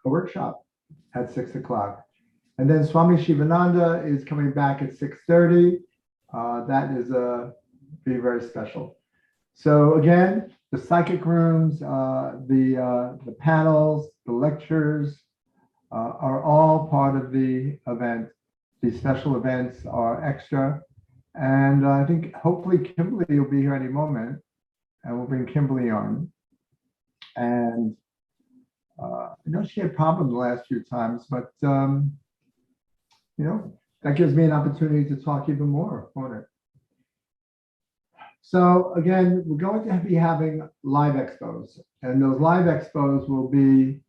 workshop at 6 o'clock. And then Swami Shivananda is coming back at 6:30. That is be very special. So again, the psychic rooms, the panels, the lectures are all part of the event. These special events are extra. And I think hopefully Kimberly will be here any moment, and we'll bring Kimberly on. And I know she had problems the last few times, but you know, that gives me an opportunity to talk even more on it. So again, we're going to be having live expos, and those live expos will be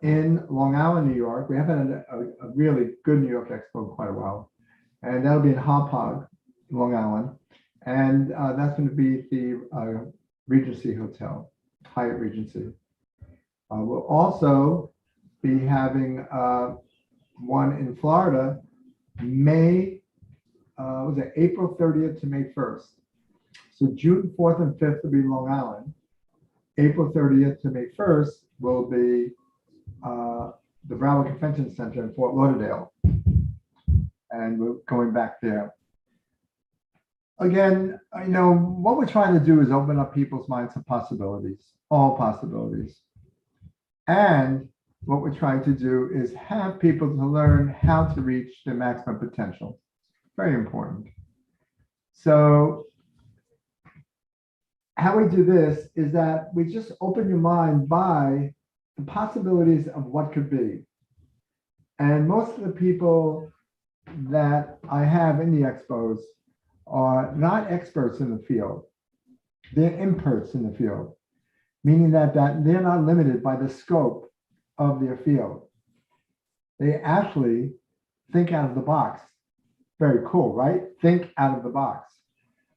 in Long Island, New York. We haven't had a really good New York expo in quite a while, and that'll be in Halpern, Long Island, and that's going to be at the Regency Hotel, Hyatt Regency. We'll also be having one in Florida, April 30th to May 1st. So June 4th and 5th will be Long Island. April 30th to May 1st will be the Broward Convention Center in Fort Lauderdale. And we're going back there. Again, you know, what we're trying to do is open up people's minds to possibilities, all possibilities. And what we're trying to do is have people to learn how to reach their maximum potential. Very important. So how we do this is that we just open your mind by the possibilities of what could be. And most of the people that I have in the expos are not experts in the field. They're imperts in the field, meaning that they're not limited by the scope of their field. They actually think out of the box. Very cool, right? Think out of the box.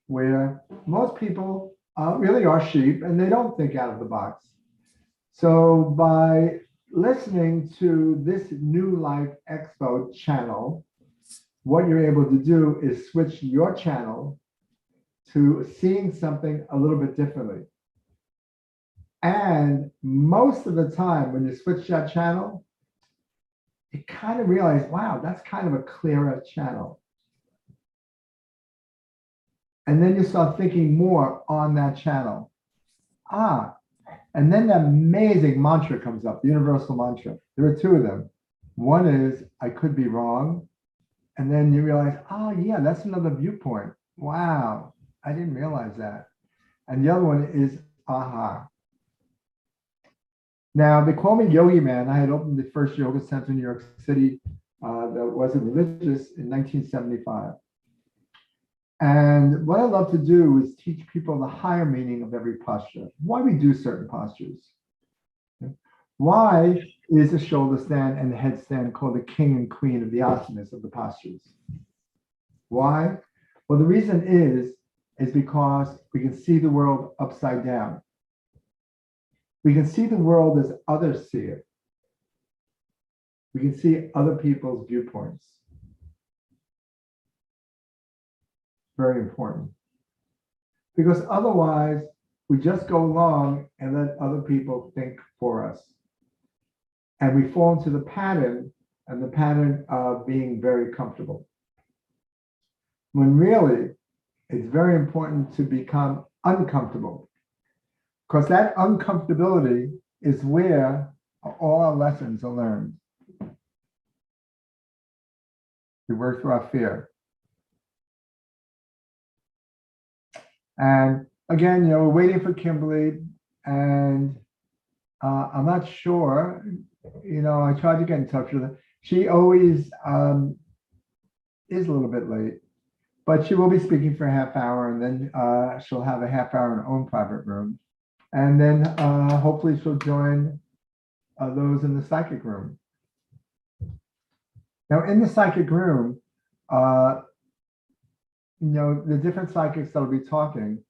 Where most people really are sheep and they don't think out of the box. So by listening to this NewLife Expo channel, what you're able to do is switch your channel to seeing something a little bit differently. And most of the time when you switch that channel, you kind of realize, wow, that's kind of a clearer channel. And then you start thinking more on that channel. And then the amazing mantra comes up, the universal mantra. There are two of them. One is, I could be wrong. And then you realize, oh yeah, that's another viewpoint. Wow, I didn't realize that. And the other one is, aha. Now, they call me Yogi Man. I had opened the first yoga center in New York City that wasn't religious in 1975. And what I love to do is teach people the higher meaning of every posture, why we do certain postures. Why is the shoulder stand and the headstand called the king and queen of the asanas of the postures? Why? Well, the reason is because we can see the world upside down. We can see the world as others see it. We can see other people's viewpoints. Very important. Because otherwise, we just go along and let other people think for us. And we fall into the pattern, and the pattern of being very comfortable. When really, it's very important to become uncomfortable. Because that uncomfortability is where all our lessons are learned. We work through our fear. And again, you know, we're waiting for Kimberly, and I'm not sure, you know, I tried to get in touch with her. She always is a little bit late, but she will be speaking for a half hour, and then she'll have a half hour in her own private room. And then hopefully she'll join those in the psychic room. Now, in the psychic room, you know, the different psychics that'll be talking,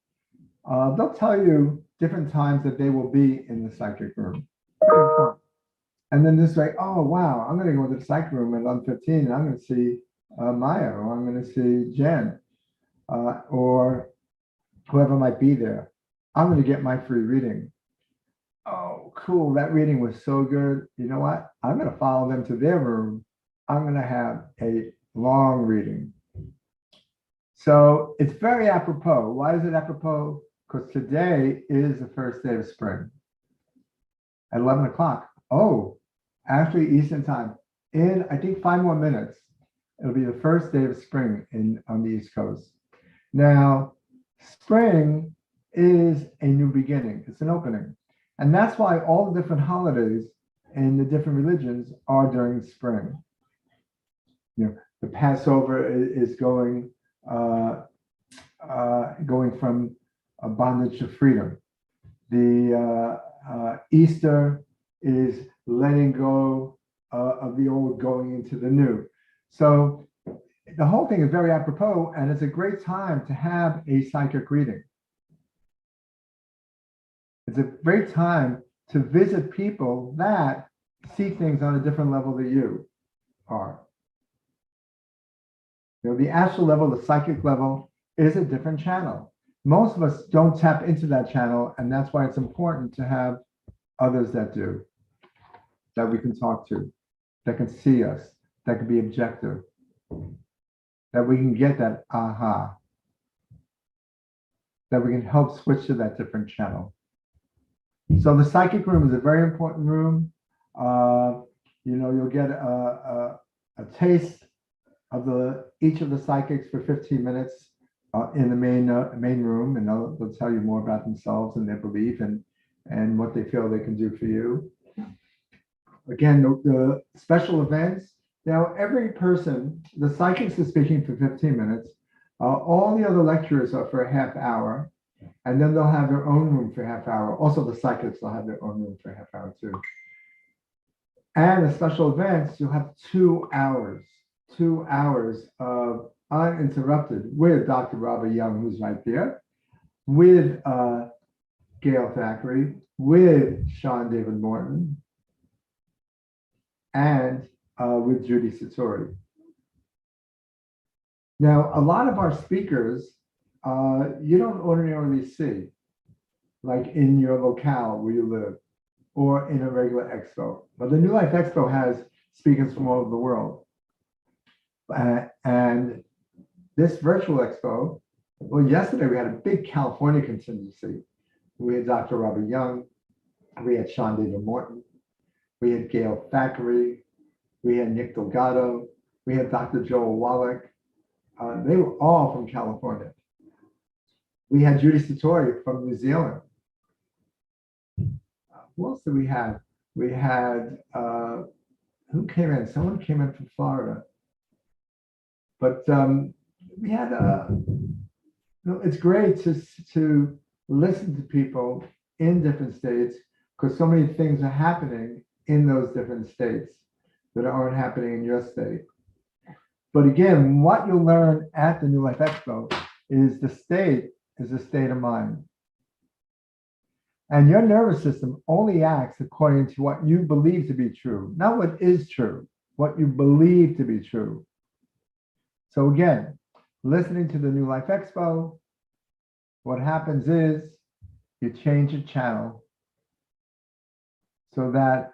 they'll tell you different times that they will be in the psychic room. Very important. And then this way, oh, wow, I'm going to go into the psychic room at 11:15 and I'm going to see Maya, or I'm going to see Jen, or whoever might be there. I'm going to get my free reading. oh, cool, that reading was so good. You know what? I'm going to follow them to their room. I'm going to have a long reading. So it's very apropos. Why is it apropos? Because today is the first day of spring at 11 o'clock. Oh, actually Eastern time. In, I think, 5 more minutes, it'll be the first day of spring on the East Coast. Now, spring is a new beginning. It's an opening. And that's why all the different holidays in the different religions are during spring. You know, the Passover is going from bondage to freedom. The Easter is letting go of the old, going into the new. So the whole thing is very apropos, and it's a great time to have a psychic reading. It's a great time to visit people that see things on a different level than you are. You know, the astral level, the psychic level is a different channel. Most of us don't tap into that channel, and that's why it's important to have others that do, that we can talk to, that can see us, that can be objective, that we can get that aha, that we can help switch to that different channel. So the psychic room is a very important room. You know, you'll get a taste of each of the psychics for 15 minutes in the main room, and they'll tell you more about themselves and their belief and what they feel they can do for you. Again, the special events. Now, every person, the psychics are speaking for 15 minutes. All the other lecturers are for a half hour, and then they'll have their own room for a half hour. Also, the psychics will have their own room for a half hour too. And the special events, you'll have 2 hours, 2 hours of uninterrupted with Dr. Robert Young, who's right there, with Gail Thackray, with Sean David Morton, and with Judy Satori. Now, a lot of our speakers, you don't ordinarily see, like in your locale where you live, or in a regular expo. But the NewLife Expo has speakers from all over the world. And this virtual expo, well, yesterday we had a big California contingency. We had Dr. Robert Young, we had Sean David Morton, we had Gail Thackray, we had Nick Delgado, we had Dr. Joel Wallach. They were all from California. We had Judy Satori from New Zealand. Who else did we have? We had, who came in? Someone came in from Florida. But we had, it's great to listen to people in different states, because so many things are happening in those different states that aren't happening in your state. But again, what you'll learn at the NewLife Expo is the state is a state of mind. And your nervous system only acts according to what you believe to be true, not what is true, what you believe to be true. So again, listening to the NewLife Expo, what happens is you change the channel so that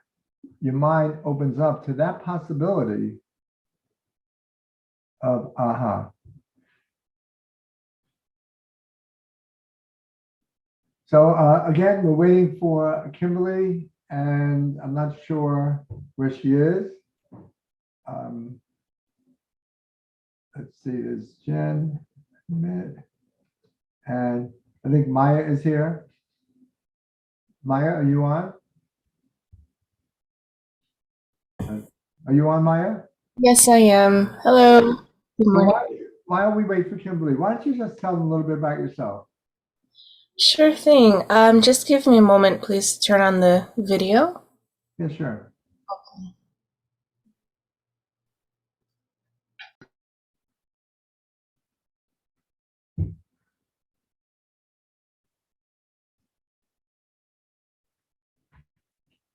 your mind opens up to that possibility of aha. So again, we're waiting for Kimberly, and I'm not sure where she is. Let's see, there's Jen, and I think Maya is here. Maya, are you on? Are you on, Maya? Yes, I am. Hello. Good So morning. why don't we wait for Kimberly? Why don't you just tell them a little bit about yourself? Sure thing. Just give me a moment, please. Turn on the video. Yeah, sure.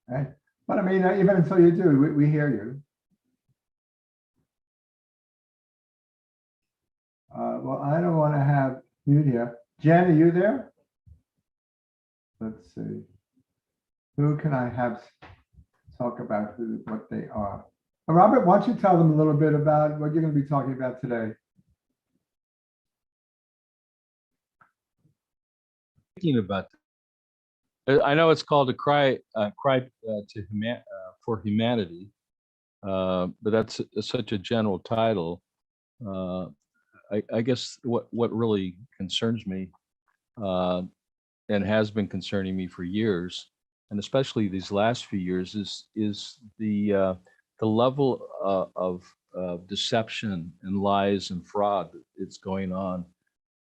Right. But I mean, even until you do, we hear you. Well, I don't want to have mute here. Jen, are you there? Let's see. who can I have talk about what they are? Robert, why don't you tell them a little bit about what you're going to be talking about today? Thinking about I know it's called a cry for humanity, but that's such a general title. I guess what really concerns me and has been concerning me for years, and especially these last few years, is the level of deception and lies and fraud that's going on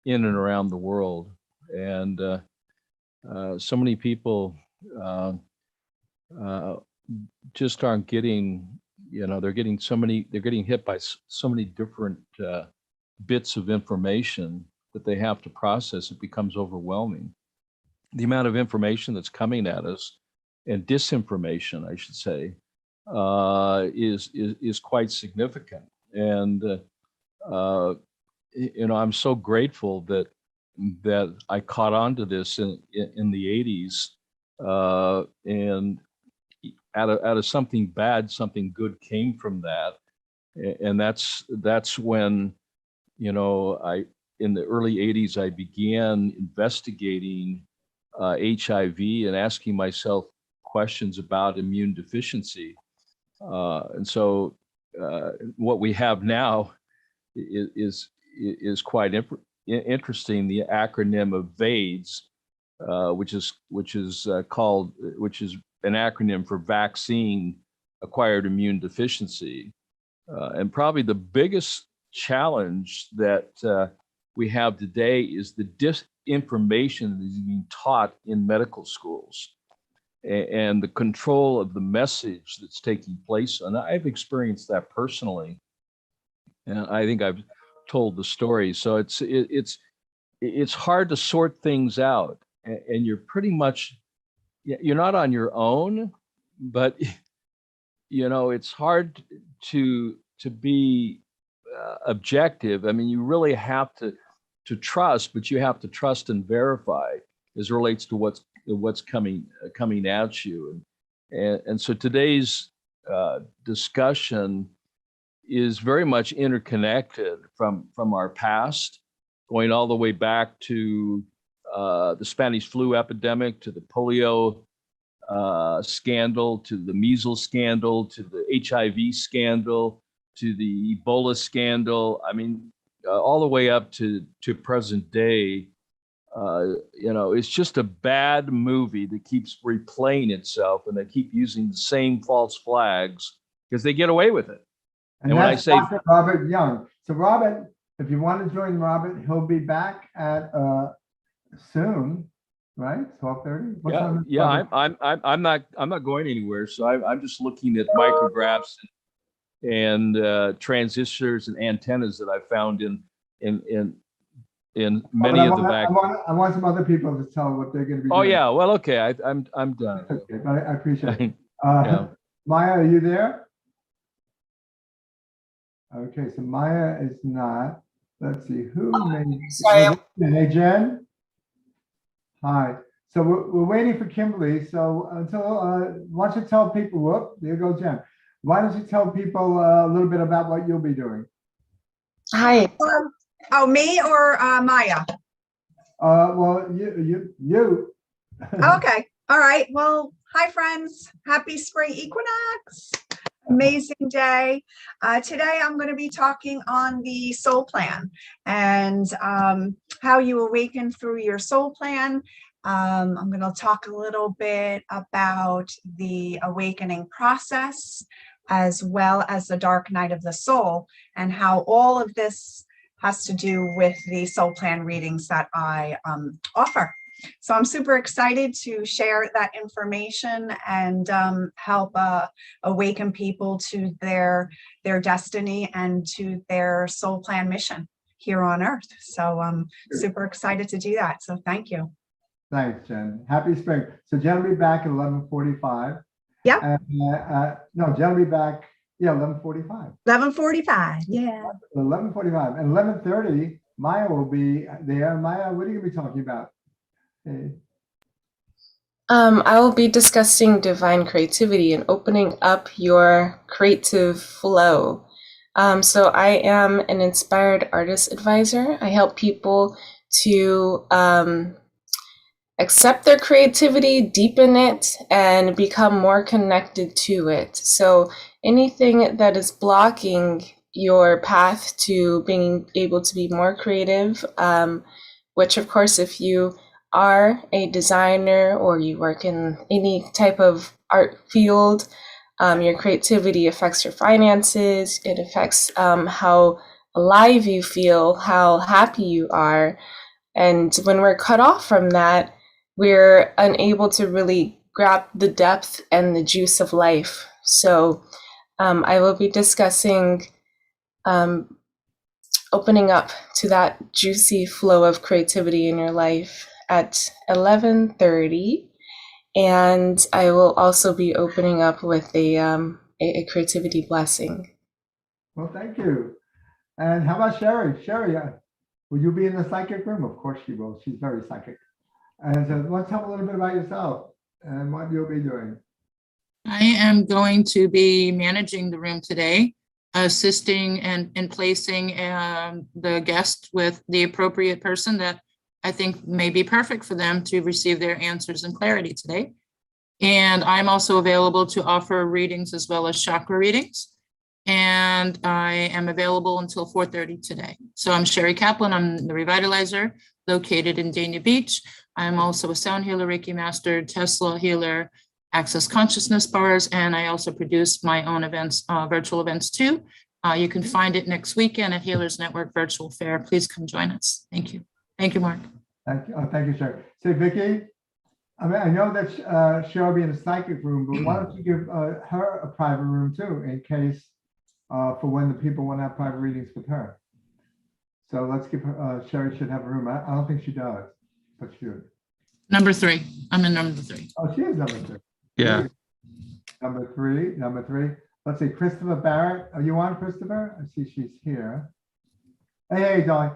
in and around the world, and so many people just aren't getting, they're getting hit by so many different bits of information that they have to process. It becomes overwhelming. The amount of information that's coming at us, and disinformation, I should say, is quite significant. And I'm so grateful that I caught on to this in the 80s, and out of something bad, something good came from that. And that's when, in the early 80s, I began investigating HIV and asking myself questions about immune deficiency. And so what we have now is quite interesting. The acronym of VAIDS, which is an acronym for vaccine acquired immune deficiency. And probably the biggest challenge that we have today is the disinformation that is being taught in medical schools, and the control of the message that's taking place. And I've experienced that personally, and I think I've told the story. So it's hard to sort things out, and you're pretty much, you're not on your own, but it's hard to be objective. I mean, you really have to trust, but you have to trust and verify as it relates to what's coming at you. And so today's discussion is very much interconnected from our past, going all the way back to the Spanish flu epidemic, to the polio scandal, to the measles scandal, to the HIV scandal, to the Ebola scandal. I mean, all the way up to present day. It's just a bad movie that keeps replaying itself, and they keep using the same false flags because they get away with it. And when I say Dr. Robert Young. So Robert, if you want to join Robert, he'll be back at soon, right? 12:30. Yeah. I'm not going anywhere. So I'm just looking at micrographs and transistors and antennas that I found in many of the back. I want some other people to tell what they're going to be doing. Oh yeah, well, okay, I'm done. Okay, but I appreciate it. Yeah. Maya, are you there? Okay, so Maya is not. Let's see who Hey, Jen. Hi. So we're waiting for Kimberly. So until why don't you tell people? Whoop, there goes Jen. Why don't you tell people a little bit about what you'll be doing? Hi. Oh, me or Maya? Well, you. Okay. All right. Well, hi, friends. Happy spring equinox. Amazing day. Today, I'm going to be talking on the soul plan and how you awaken through your soul plan. I'm going to talk a little bit about the awakening process, as well as the dark night of the soul, and how all of this has to do with the soul plan readings that I offer. So I'm super excited to share that information and help awaken people to their destiny and to their soul plan mission here on Earth. So I'm super excited to do that. So thank you. Thanks, Jen. Happy spring. So Jen will be back at 11:45. Yeah. No, Jen will be back. Yeah, 11:45. 11:45. Yeah. 11:45 and 11:30. Maya will be there. Maya, what are you going to be talking about? Hey. I will be discussing divine creativity and opening up your creative flow. So I am an inspired artist advisor. I help people to accept their creativity, deepen it, and become more connected to it. So anything that is blocking your path to being able to be more creative, which of course, if you are a designer or you work in any type of art field, your creativity affects your finances. It affects how alive you feel, how happy you are. And when we're cut off from that, we're unable to really grab the depth and the juice of life. So I will be discussing opening up to that juicy flow of creativity in your life at 11:30. And I will also be opening up with a creativity blessing. Well, thank you. And how about Sherry? Sherry, will you be in the psychic room? Of course she will. She's very psychic. And so why don't you tell me a little bit about yourself and what you'll be doing? I am going to be managing the room today, assisting and placing the guest with the appropriate person that I think may be perfect for them to receive their answers and clarity today. And I'm also available to offer readings as well as chakra readings. And I am available until 4:30 today. So I'm Sherry Kaplan. I'm the Revitalizer located in Dania Beach. I'm also a sound healer, Reiki master, Tesla healer, Access Consciousness bars, and I also produce my own events, virtual events too. You can find it next weekend at Healers Network Virtual Fair. Please come join us. Thank you. Thank you, Mark. Thank you. Oh, thank you, Sherry. Say, Vicki, I mean, I know that Cheryl will be in the psychic room, but why don't you give her a private room too, in case for when the people want to have private readings with her. So let's give her, Sherry should have a room. I don't think she does, but she should. Number 3. I'm in number 3. Oh, she is number 3. Yeah. Number three. Let's see, Christopher Barrett. Are you on, Christopher? I see she's here. Hey, darling.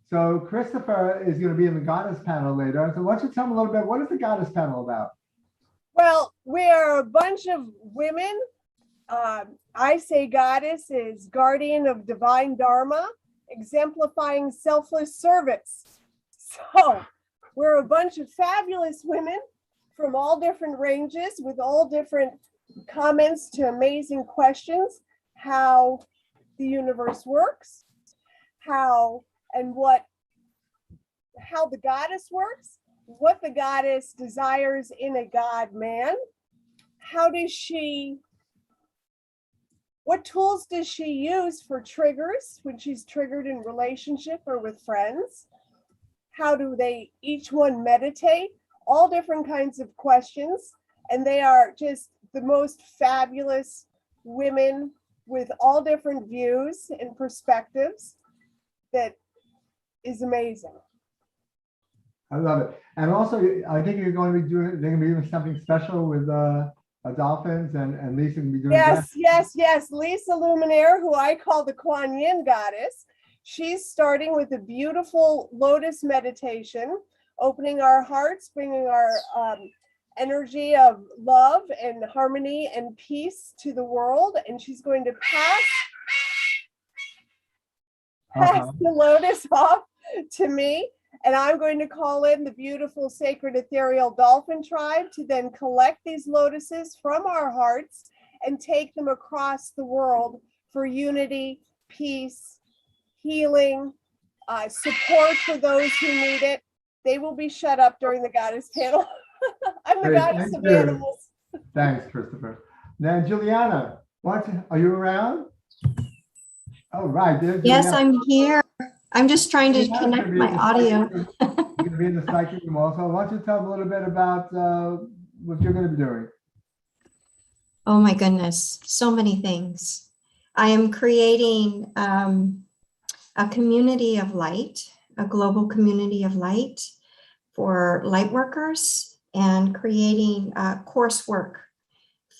So Christopher is going to be in the Goddess panel later. So why don't you tell me a little bit, what is the Goddess panel about? Well, we are a bunch of women. I say Goddess is guardian of divine Dharma, exemplifying selfless service. So we're a bunch of fabulous women from all different ranges with all different comments to amazing questions, how the universe works, how the goddess works, what the goddess desires in a god man, what tools does she use for triggers when she's triggered in relationship or with friends? How do they each one meditate? All different kinds of questions. And they are just the most fabulous women with all different views and perspectives. That is amazing. I love it. And also, I think they're going to be doing something special with dolphins, and Lisa can be doing that. Yes. Lisa Luminaire, who I call the Kuan Yin goddess. She's starting with a beautiful lotus meditation, opening our hearts, bringing our energy of love and harmony and peace to the world. And she's going to pass the lotus off to me. And I'm going to call in the beautiful sacred ethereal dolphin tribe to then collect these lotuses from our hearts and take them across the world for unity, peace, healing, support for those who need it. They will be shut up during the goddess panel. I'm the goddess of animals. Thanks, Christopher. Now, Juliana, are you around? Oh, right. Yes, I'm here. I'm just trying to connect my audio. You're going to be in the psychic room also. Why don't you tell a little bit about what you're going to be doing? Oh my goodness, so many things. I am creating a community of light, a global community of light for light workers, and creating coursework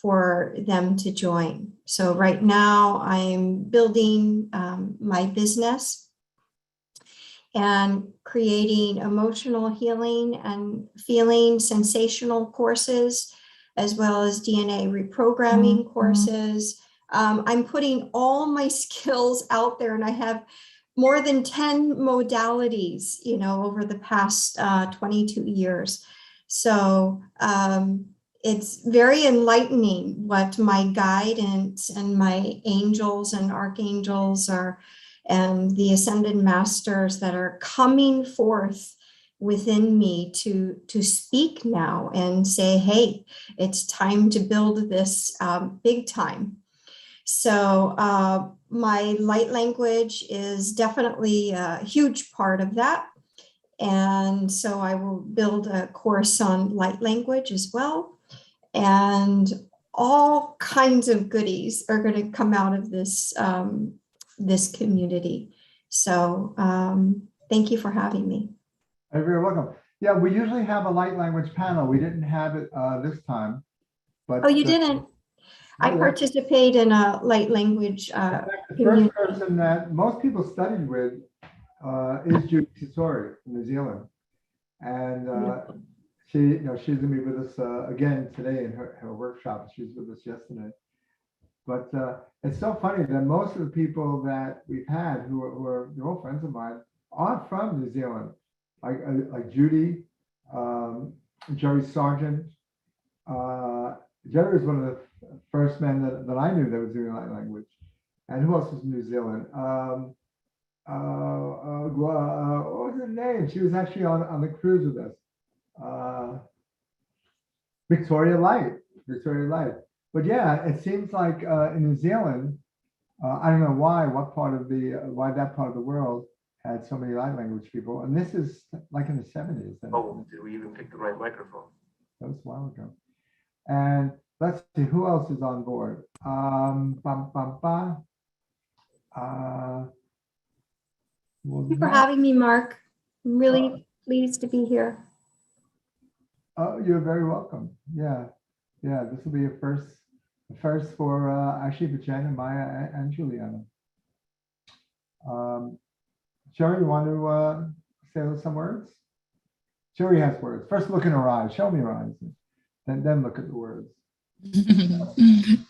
for them to join. So right now I'm building my business, and creating emotional healing and feeling sensational courses, as well as DNA reprogramming courses. I'm putting all my skills out there, and I have more than 10 modalities, over the past 22 years. So it's very enlightening what my guidance and my angels and archangels are, and the ascended masters that are coming forth within me to speak now and say, hey, it's time to build this big time. So my light language is definitely a huge part of that. And so I will build a course on light language as well. And all kinds of goodies are going to come out of this, this community. So thank you for having me. You're very welcome. Yeah, we usually have a light language panel. We didn't have it this time. But Oh, you didn't? I participate in a light language. The first person that most people studied with is Judy Satori from New Zealand. And she's gonna be with us again today in her workshop. She was with us yesterday. But it's so funny that most of the people that we've had who are they're all friends of mine aren't from New Zealand. Like Judy, Jerry Sargent. Jerry was one of the first men that I knew that was doing light language. And who else was in New Zealand? What was her name? She was actually on the cruise with us. Victoria Light. But yeah, it seems like in New Zealand, I don't know why that part of the world had so many light language people. And this is like in the 70s. Oh, did we even pick the right microphone? That was a while ago. And let's see who else is on board. Thank you for having me, Mark. I'm really pleased to be here. Oh, you're very welcome. Yeah, this will be a first for actually for Jen, Maya, and Juliana. Sherry, you want to say some words? Sherry has words. First, look in her eyes. Show me her eyes, then look at the words.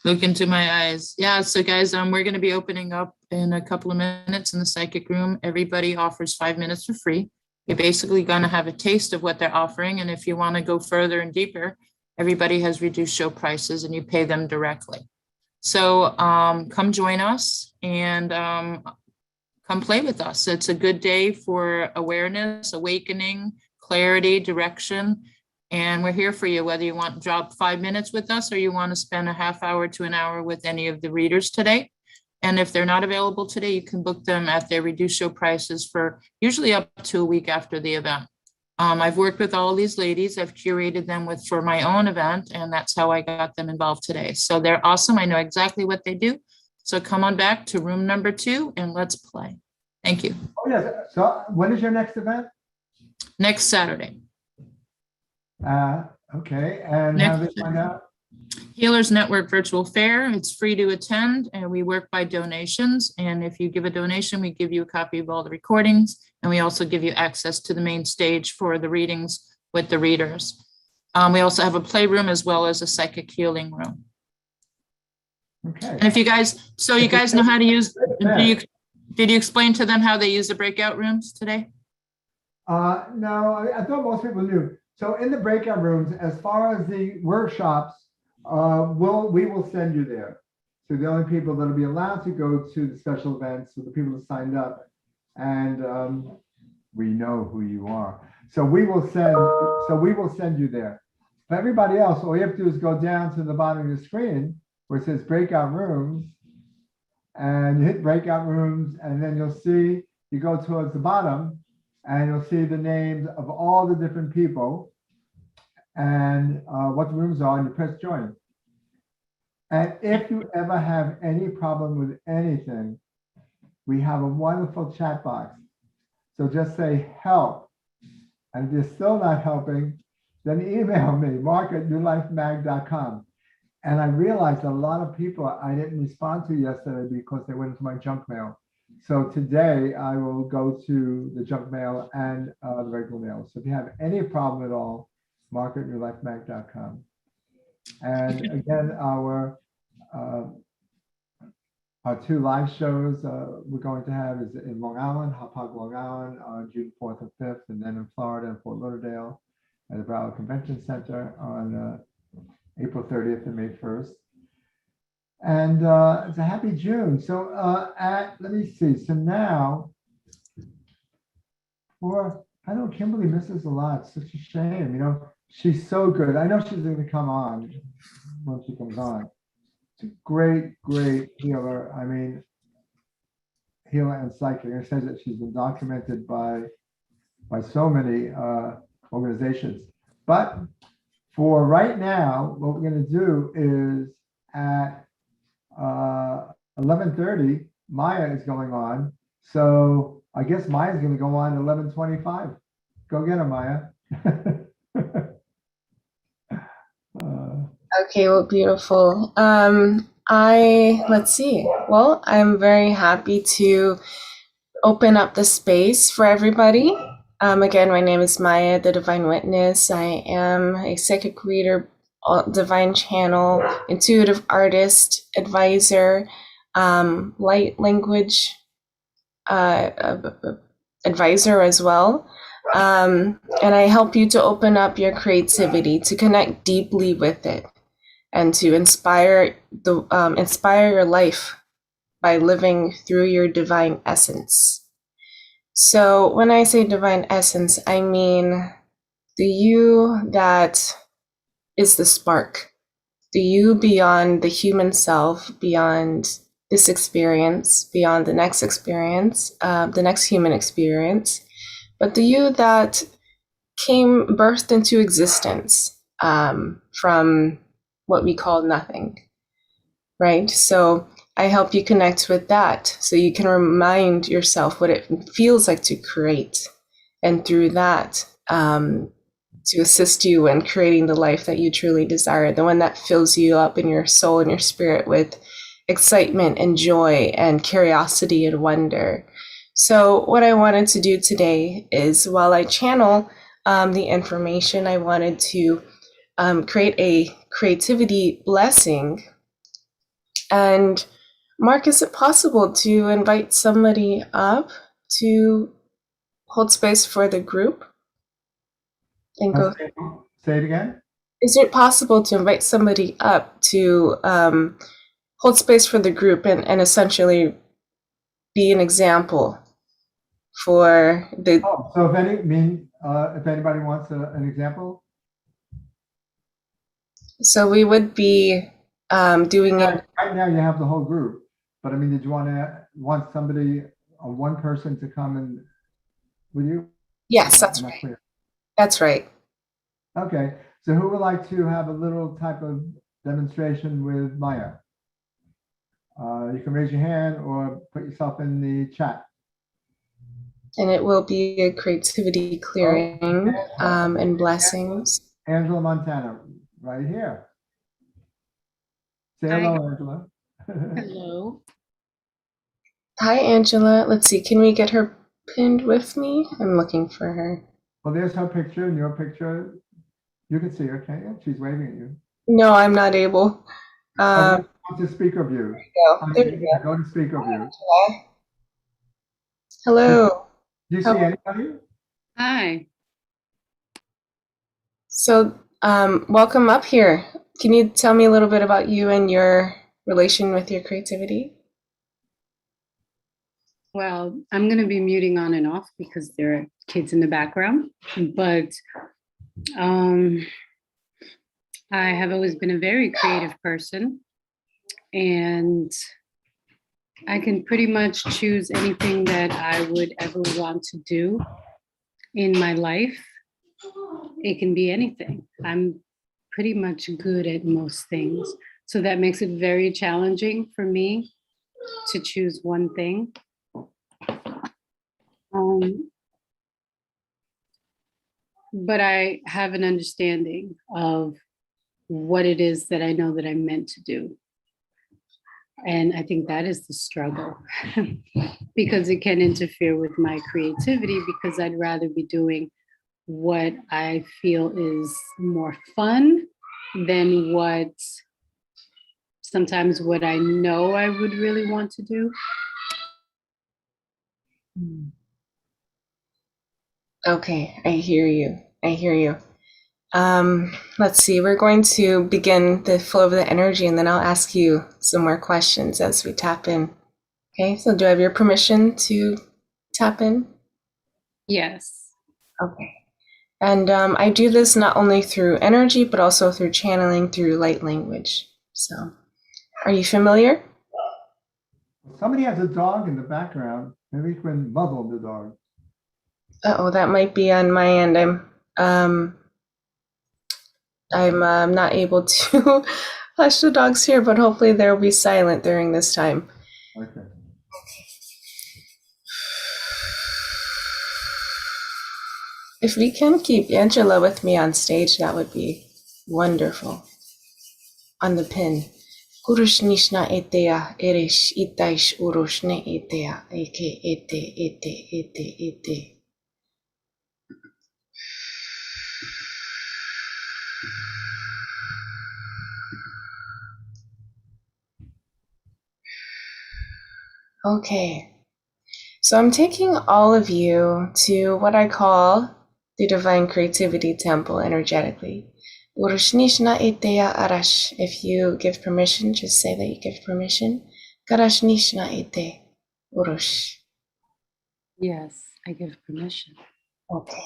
Look into my eyes. Yeah, so guys, we're going to be opening up in a couple of minutes in the psychic room. Everybody offers 5 minutes for free. You're basically going to have a taste of what they're offering. And if you want to go further and deeper, everybody has reduced show prices and you pay them directly. So come join us and come play with us. It's a good day for awareness, awakening, clarity, direction. And we're here for you, whether you want to drop 5 minutes with us or you want to spend a half hour to an hour with any of the readers today. And if they're not available today, you can book them at their reduced show prices for usually up to a week after the event. I've worked with all these ladies. I've curated them for my own event, and that's how I got them involved today. So they're awesome. I know exactly what they do. So come on back to room number 2 and let's play. Thank you. Oh, yes. So when is your next event? Next Saturday. Okay. And how do they find out? Healers Network Virtual Fair. It's free to attend and we work by donations. And if you give a donation, we give you a copy of all the recordings. And we also give you access to the main stage for the readings with the readers. We also have a playroom as well as a psychic healing room. Okay. And if you guys, so you guys know how to use, did you explain to them how they use the breakout rooms today? No, I thought most people knew. So in the breakout rooms, as far as the workshops, we will send you there. So the only people that'll be allowed to go to the special events are the people who signed up, and we know who you are. So we will send you there. For everybody else, all you have to do is go down to the bottom of the screen where it says breakout rooms, and you hit breakout rooms, and then you'll see, you go towards the bottom, and you'll see the names of all the different people and what the rooms are, and you press join. And if you ever have any problem with anything, we have a wonderful chat box. So just say help. And if you're still not helping, then email me, mark@newlifemag.com. And I realized a lot of people I didn't respond to yesterday because they went into my junk mail. So today I will go to the junk mail and the regular mail. So if you have any problem at all, mark at newlifemag.com. And again, uh, our 2 live shows we're going to have is in Long Island, Hauppauge, Long Island, on June 4th and 5th, and then in Florida and Fort Lauderdale at the Broward Convention Center on April 30th and May 1st. And it's a happy June. So let me see. So now, I know Kimberly misses a lot. It's such a shame. You know, she's so good. I know she's going to come on when she comes on. It's a great, great healer. I mean, healer and psychic. It says that she's been documented by so many organizations. But for right now, what we're going to do is at 11:30, Maya is going on. So I guess Maya's going to go on at 11:25. Go get her, Maya. Okay, well, beautiful. Let's see. Well, I'm very happy to open up the space for everybody. Again, my name is Maya, the Divine Witness. I am a psychic reader, divine channel, intuitive artist, advisor, light language advisor as well. And I help you to open up your creativity, to connect deeply with it, and to inspire your life by living through your divine essence. So when I say divine essence, I mean the you that is the spark, the you beyond the human self, beyond this experience, beyond the next experience, the next human experience, but the you that birthed into existence from what we call nothing, right? So I help you connect with that so you can remind yourself what it feels like to create, and through that, to assist you in creating the life that you truly desire, the one that fills you up in your soul and your spirit with excitement and joy and curiosity and wonder. So what I wanted to do today is, while I channel the information, I wanted to create a creativity blessing. And Mark, is it possible to invite somebody up to hold space for the group and go? Say it again. Is it possible to invite somebody up to hold space for the group and essentially be an example for the? Oh, so if anybody wants an example. So we would be doing it. Right now you have the whole group, but I mean, did you want somebody, one person to come and with you? Yes, that's right. Clear. That's right. Okay, so who would like to have a little type of demonstration with Maya? You can raise your hand or put yourself in the chat. And it will be a creativity clearing and blessings. Angela Montana, right here. Say hello, Angela. Hello. Hi, Angela. Let's see. Can we get her pinned with me? I'm looking for her. Well, there's her picture and your picture. You can see her, can't you? She's waving at you. No, I'm not able. To speaker view. There you go. Go to speaker view. Hello. Do you see anybody? Hi. So, welcome up here. Can you tell me a little bit about you and your relation with your creativity? Well, I'm going to be muting on and off because there are kids in the background, but I have always been a very creative person, and I can pretty much choose anything that I would ever want to do in my life. It can be anything. I'm pretty much good at most things. So that makes it very challenging for me to choose one thing. But I have an understanding of what it is that I know that I'm meant to do. And I think that is the struggle because it can interfere with my creativity because I'd rather be doing what I feel is more fun than sometimes what I know I would really want to do. Okay, I hear you. I hear you. Let's see, we're going to begin the flow of the energy and then I'll ask you some more questions as we tap in. Okay, so do I have your permission to tap in? Yes. Okay. And I do this not only through energy, but also through channeling through light language. So are you familiar? Somebody has a dog in the background. Maybe you can muzzle the dog. Uh-oh, that might be on my end. I'm not able to hush the dogs here, but hopefully they'll be silent during this time. Okay. If we can keep Angela with me on stage, that would be wonderful. On the pin. Kurush nishna etea erish itaish urushne etea eke ete. Okay. So I'm taking all of you to what I call the Divine Creativity Temple energetically. Urushnishna etea arash. If you give permission, just say that you give permission. Karashnishna ete urush. Yes, I give permission. Okay.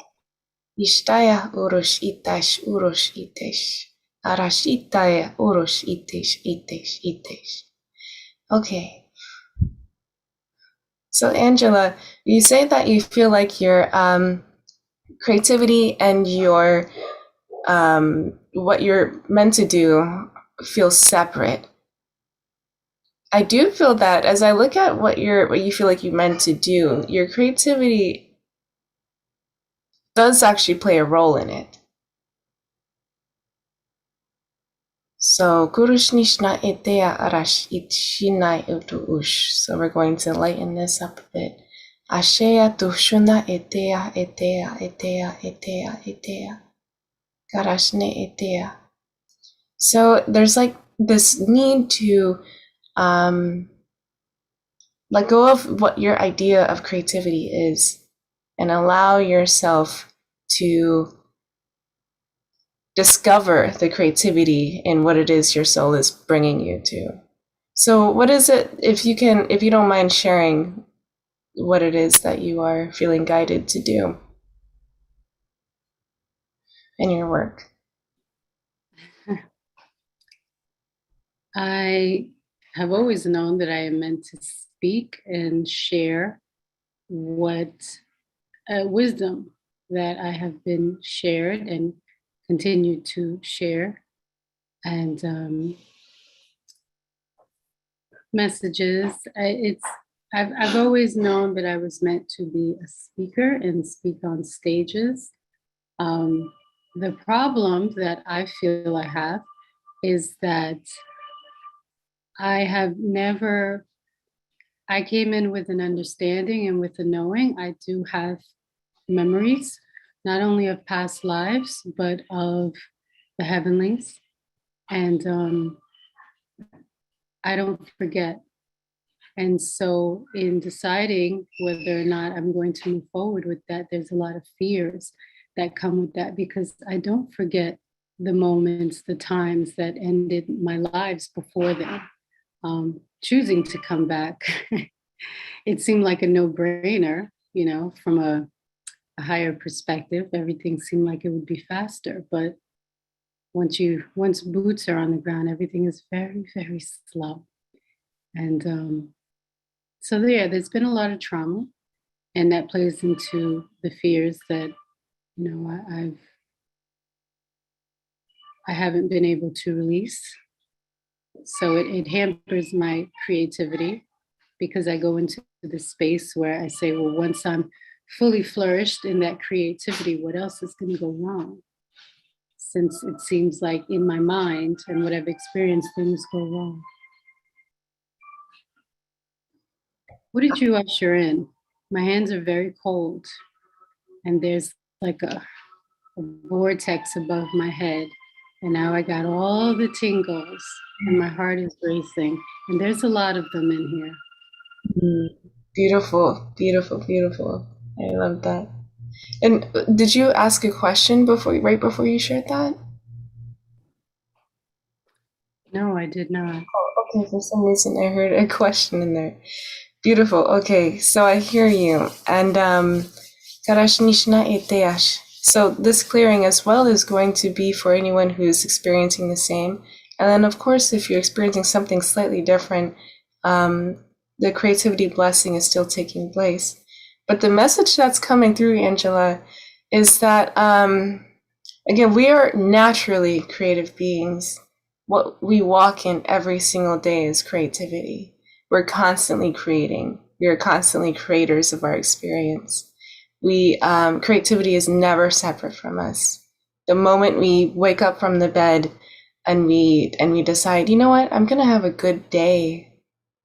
Ishtaya urush itash urush itesh. Arash itaya urush itesh. Okay. So Angela, you say that you feel like your creativity and your what you're meant to do feels separate. I do feel that as I look at what you feel like you meant to do, your creativity does actually play a role in it. So Kurushnishna etea arash itshinai utuush. So we're going to lighten this up a bit. Ashea tushuna etea. Karashne etea. So there's like this need to let go of what your idea of creativity is and allow yourself to discover the creativity in what it is your soul is bringing you to. So what is it, if you don't mind sharing what it is that you are feeling guided to do in your work? I have always known that I am meant to speak and share what wisdom that I have been shared and continue to share, and messages. I've always known that I was meant to be a speaker and speak on stages. The problem that I feel I have is that I came in with an understanding and with a knowing. I do have memories, not only of past lives, but of the heavenlies. And I don't forget. And so in deciding whether or not I'm going to move forward with that, there's a lot of fears that come with that because I don't forget the moments, the times that ended my lives before them. Choosing to come back, it seemed like a no-brainer, from a higher perspective. Everything seemed like it would be faster, but once boots are on the ground, everything is very, very slow. And so there's been a lot of trauma, and that plays into the fears that I haven't been able to release. So it hampers my creativity because I go into this space where I say, well, once I'm fully flourished in that creativity, what else is going to go wrong? Since it seems like in my mind and what I've experienced, things go wrong. What did you usher in? My hands are very cold, and there's like a vortex above my head. And now I got all the tingles, and my heart is racing. And there's a lot of them in here. Beautiful, beautiful, beautiful. I love that. And did you ask a question right before you shared that? No, I did not. Oh, okay. For some reason, I heard a question in there. Beautiful. Okay, so I hear you. And so this clearing as well is going to be for anyone who's experiencing the same. And then, of course, if you're experiencing something slightly different, the creativity blessing is still taking place. But the message that's coming through, Angela, is that, again, we are naturally creative beings. What we walk in every single day is creativity. We're constantly creating. We are constantly creators of our experience. Creativity is never separate from us. The moment we wake up from the bed and we decide, you know what, I'm going to have a good day,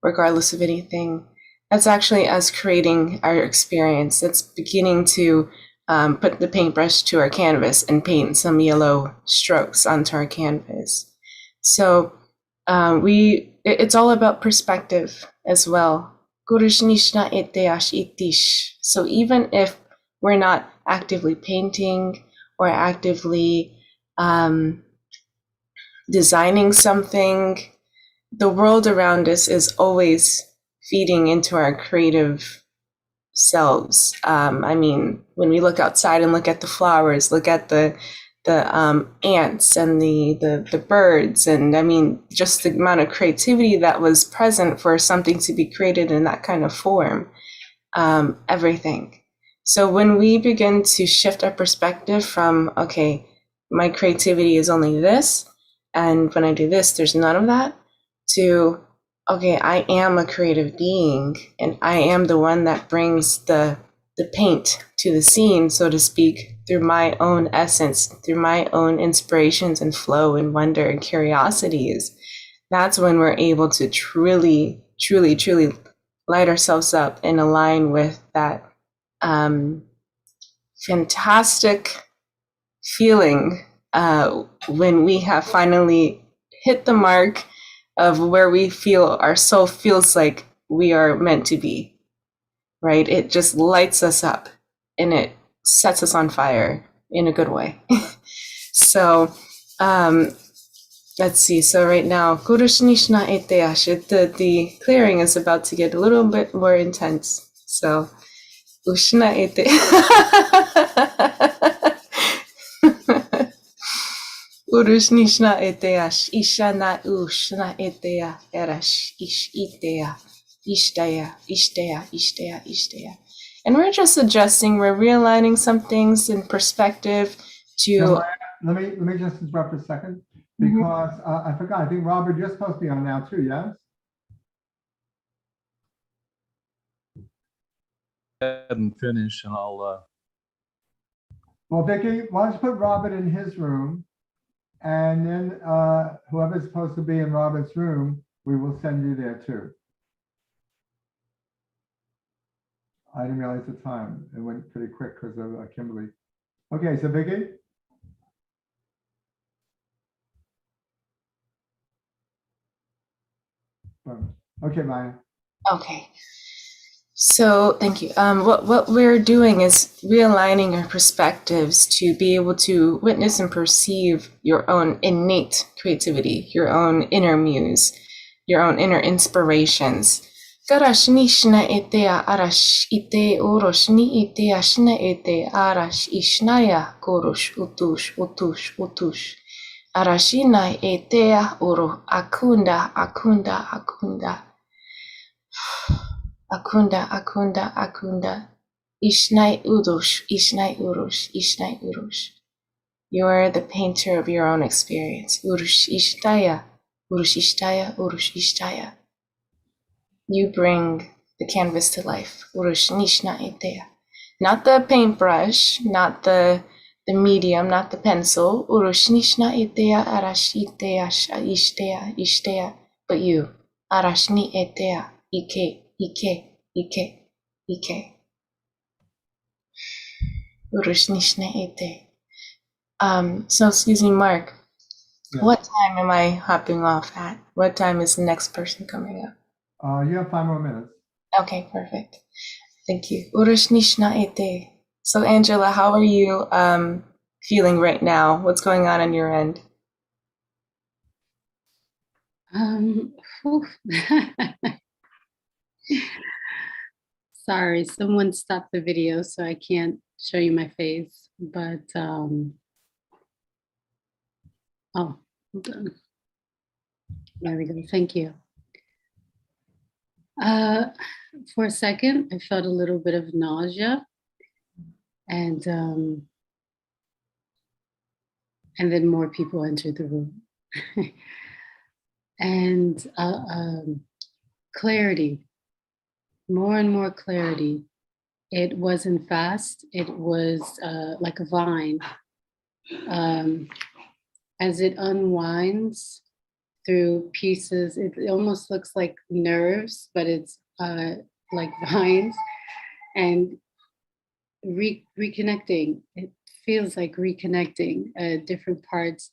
regardless of anything, that's actually us creating our experience. That's beginning to put the paintbrush to our canvas and paint some yellow strokes onto our canvas. So it's all about perspective as well. So even if we're not actively painting or actively designing something, the world around us is always feeding into our creative selves. I mean, when we look outside and look at the flowers, look at the ants and the birds, and I mean, just the amount of creativity that was present for something to be created in that kind of form, everything. So when we begin to shift our perspective from, okay, my creativity is only this, and when I do this, there's none of that, to, okay, I am a creative being, and I am the one that brings the paint to the scene, so to speak, through my own essence, through my own inspirations and flow and wonder and curiosities. That's when we're able to truly, truly, truly light ourselves up and align with that fantastic feeling when we have finally hit the mark of where we feel our soul feels like we are meant to be, right? It just lights us up and it sets us on fire in a good way. So let's see. So right now, the clearing is about to get a little bit more intense. So Ushna ete. Urushna eteash, ishana ushna etea, erash, ish itea, ishtaya, ishtea, ishtea, ishtea. And we're just adjusting, we're realigning some things in perspective to. Let me just interrupt a second, because I forgot, I think Robert, you're supposed to be on now too, yes? And finish, and I'll. Well, Vicky, why don't you put Robert in his room, and then whoever's supposed to be in Robert's room, we will send you there too. I didn't realize the time. It went pretty quick because of Kimberly. Okay, so Vicky? Okay, Maya. Okay. So thank you. What we're doing is realigning our perspectives to be able to witness and perceive your own innate creativity, your own inner muse, your own inner inspirations. Garashni etea arash ite oroshni ite ashna ete arash ishnaya korosh utush utush utush. Arashina etea oro akunda akunda akunda. Akunda, akunda, akunda. Ishnai urush, ishnai urush, ishnai urush. You are the painter of your own experience. Urush ishtaya, urush ishtaya, urush ishtaya. You bring the canvas to life. Urush nishna etea. Not the paintbrush, not the medium, not the pencil. Urush nishna etea, arash itea, ishtea, ishtea. But you, arashni etea, ike. Ike, Ike, Ike. Urushnishna ete. So excuse me, Mark. Yeah. What time am I hopping off at? What time is the next person coming up? You have 5 more minutes. Okay, perfect. Thank you. Urushnishna ete. So Angela, how are you feeling right now? What's going on your end? Whew. Sorry, someone stopped the video, so I can't show you my face, but oh, hold on. There we go. Thank you. For a second, I felt a little bit of nausea, and then more people entered the room, and clarity, more and more clarity. It wasn't fast. It was like a vine. As it unwinds through pieces, it almost looks like nerves, but it's like vines, and reconnecting. It feels like reconnecting different parts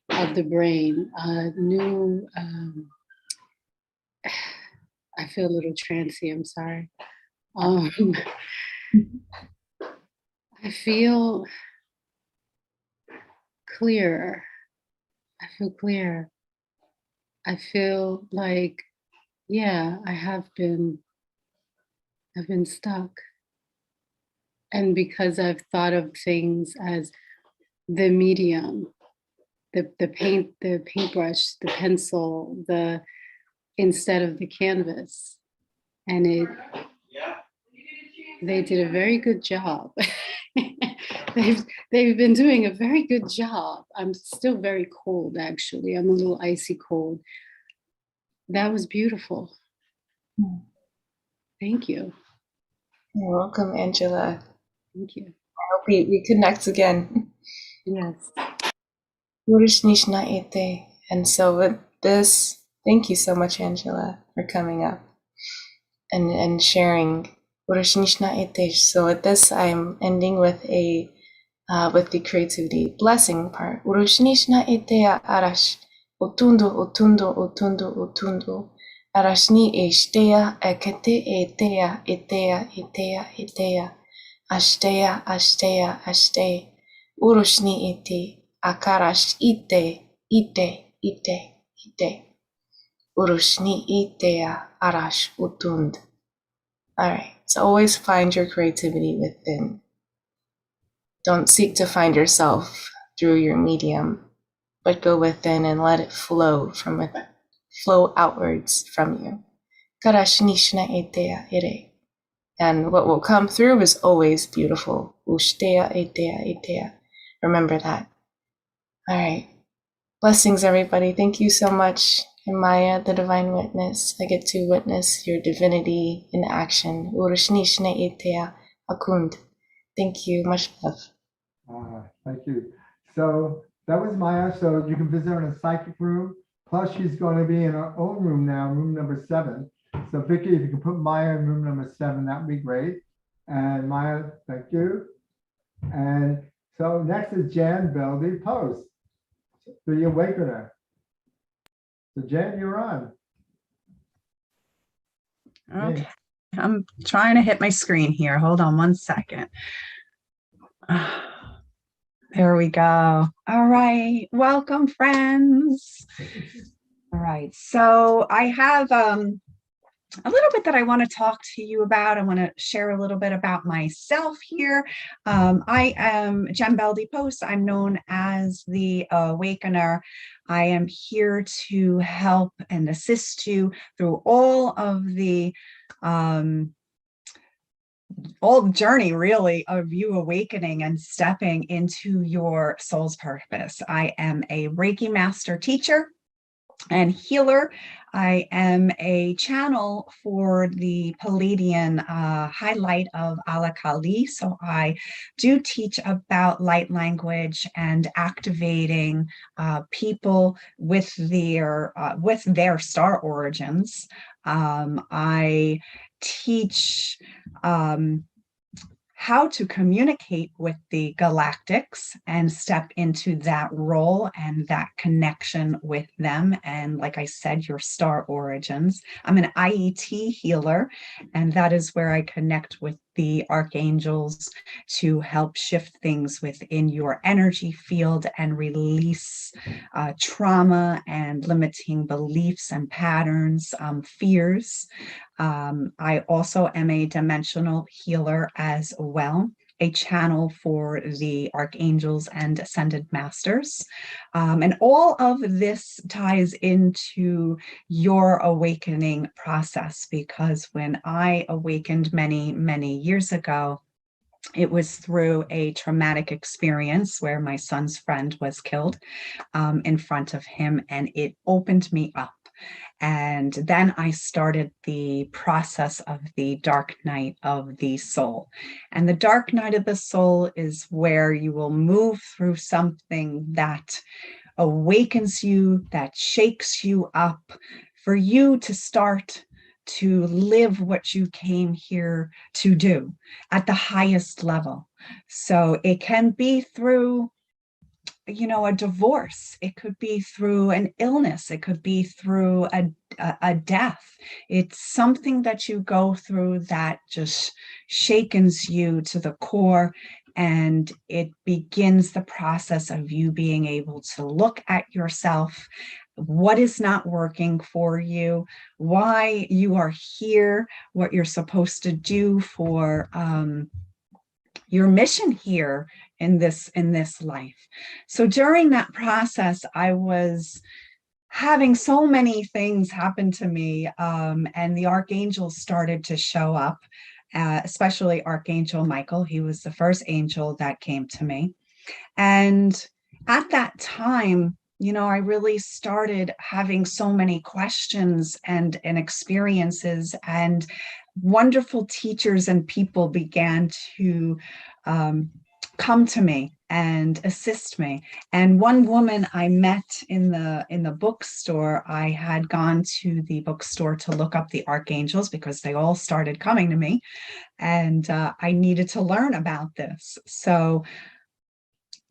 of the brain. New, I feel a little trancy, I'm sorry. I feel clearer. I feel clear. I feel like, yeah, I've been stuck. And because I've thought of things as the medium, the paintbrush, the pencil, instead of the canvas. And they did a very good job. They've been doing a very good job. I'm still very cold, actually. I'm a little icy cold. That was beautiful. Thank you. You're welcome, Angela. Thank you. I hope we connect again. Yes. Urushnishna ete. And so with this, thank you so much, Angela, for coming up and sharing. Urushnishna ete. So with this, I'm ending with the creativity blessing part. Urushnishna etea arash. Otundo, otundo, otundo, otundo. Arashni eshtea ekete etea, etea, etea, etea. Ashtea, ashtea, ashte. Urushni iti. Akarash ite, ite, ite, ite. Urushni itea arash utund. All right. So always find your creativity within. Don't seek to find yourself through your medium, but go within and let it flow from within, flow outwards from you. Karashnishna etea ire. And what will come through is always beautiful. Ushtea etea etea. Remember that. All right. Blessings, everybody. Thank you so much. And Maya, the divine witness, I get to witness your divinity in action. Urushnishne etea akund. Thank you. Much love. Thank you. So that was Maya. So you can visit her in a psychic room. Plus, she's going to be in her own room now, room number 7. So Vicky, if you can put Maya in room number 7, that would be great. And Maya, thank you. And so next is Jan Beldy Post, the Awakener. So Jan, you're on. Okay, I'm trying to hit my screen here. Hold on one second. There we go. All right. Welcome, friends. All right. So I have a little bit that I want to talk to you about. I want to share a little bit about myself here. I am Jen Beldy Post. I'm known as the Awakener. I am here to help and assist you through all of the journey really of you awakening and stepping into your soul's purpose. I am a Reiki master teacher. and healer. I am a channel for the Palladian highlight of Ala Kali. So I do teach about light language and activating people with their star origins. I teach how to communicate with the galactics and step into that role and that connection with them. And like I said, your star origins. I'm an IET healer, and that is where I connect with the archangels to help shift things within your energy field and release trauma and limiting beliefs and patterns, fears. I also am a dimensional healer as well, a channel for the archangels and ascended masters. And all of this ties into your awakening process, because when I awakened many, many years ago, it was through a traumatic experience where my son's friend was killed in front of him, and it opened me up. And then I started the process of the dark night of the soul. And the dark night of the soul is where you will move through something that awakens you, that shakes you up, for you to start to live what you came here to do at the highest level. So it can be through a divorce. It could be through an illness. It could be through a death. It's something that you go through that just shakens you to the core, and it begins the process of you being able to look at yourself, what is not working for you, why you are here, what you're supposed to do for your mission here in this life. So during that process, I was having so many things happen to me, and the archangels started to show up, especially Archangel Michael. He was the first angel that came to me. And at that time, I really started having so many questions and experiences, and wonderful teachers and people began to come to me and assist me. And one woman I met in the bookstore, I had gone to the bookstore to look up the archangels because they all started coming to me, and I needed to learn about this. So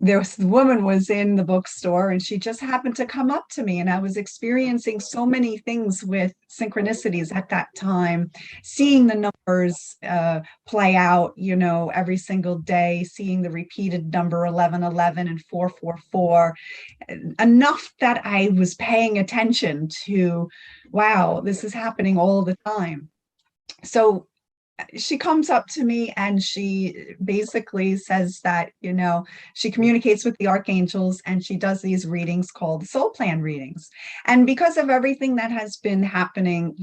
the woman was in the bookstore, and she just happened to come up to me, and I was experiencing so many things with synchronicities at that time, seeing the numbers play out, every single day, seeing the repeated number 1111 and 444, enough that I was paying attention to, wow, this is happening all the time. So she comes up to me and she basically says that, she communicates with the archangels, and she does these readings called soul plan readings. And because of everything that has been happening,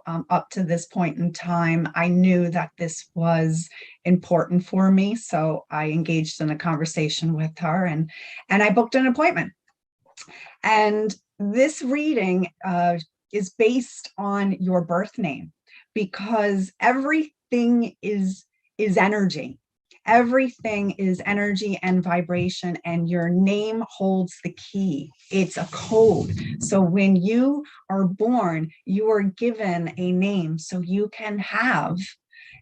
up to this point in time, I knew that this was important for me. So I engaged in a conversation with her, and I booked an appointment. And this reading is based on your birth name, because everything is energy. Everything is energy and vibration, and your name holds the key. It's a code. So when you are born, you are given a name so you can have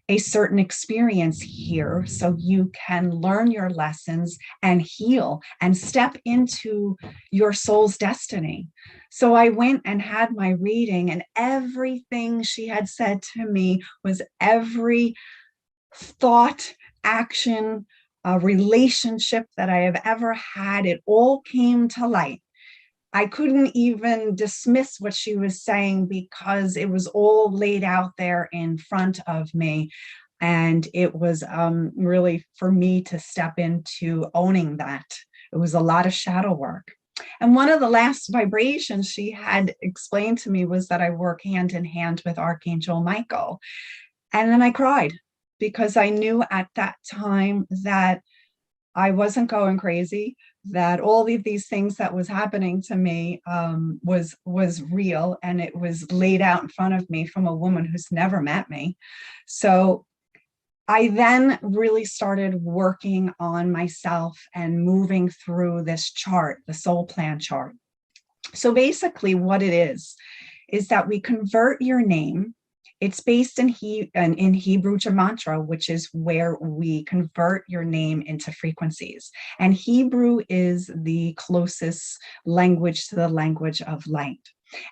a certain experience here, so you can learn your lessons and heal and step into your soul's destiny. So I went and had my reading, and everything she had said to me was every thought, action, relationship that I have ever had, it all came to light. I couldn't even dismiss what she was saying because it was all laid out there in front of me. And it was really for me to step into owning that. It was a lot of shadow work. And one of the last vibrations she had explained to me was that I work hand in hand with Archangel Michael. And then I cried, because I knew at that time that I wasn't going crazy, that all of these things that was happening to me was real, and it was laid out in front of me from a woman who's never met me. So I then really started working on myself and moving through this chart, the soul plan chart. So basically what it is that we convert your name. It's based in Hebrew gematria, which is where we convert your name into frequencies. And Hebrew is the closest language to the language of light.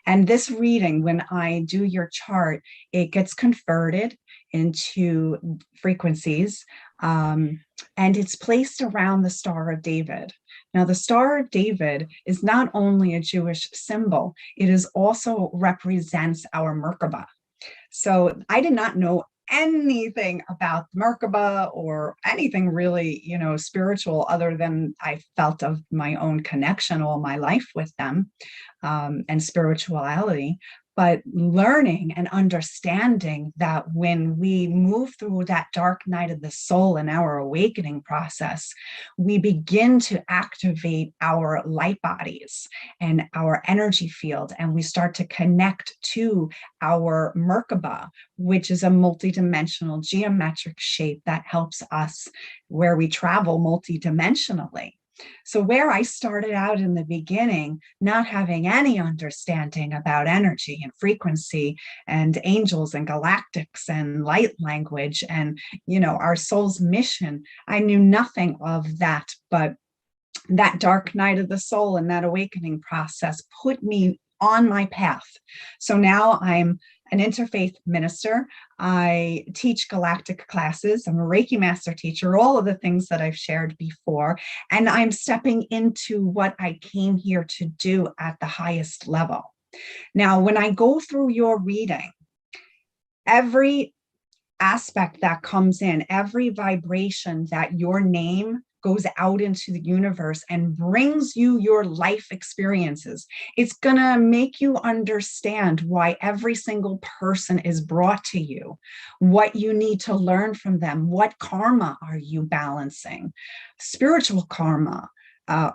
And this reading, when I do your chart, it gets converted into frequencies, and it's placed around the Star of David. Now, the Star of David is not only a Jewish symbol, it is also represents our Merkaba. So I did not know anything about Merkaba or anything really, spiritual, other than I felt of my own connection all my life with them, and spirituality. But learning and understanding that when we move through that dark night of the soul in our awakening process, we begin to activate our light bodies and our energy field, and we start to connect to our Merkaba, which is a multidimensional geometric shape that helps us where we travel multidimensionally. So where I started out in the beginning, not having any understanding about energy and frequency and angels and galactics and light language and, our soul's mission, I knew nothing of that. But that dark night of the soul and that awakening process put me on my path. So now I'm an interfaith minister. I teach galactic classes. I'm a Reiki master teacher, all of the things that I've shared before. And I'm stepping into what I came here to do at the highest level. Now, when I go through your reading, every aspect that comes in, every vibration that your name goes out into the universe and brings you your life experiences. It's going to make you understand why every single person is brought to you, what you need to learn from them, what karma are you balancing, spiritual karma,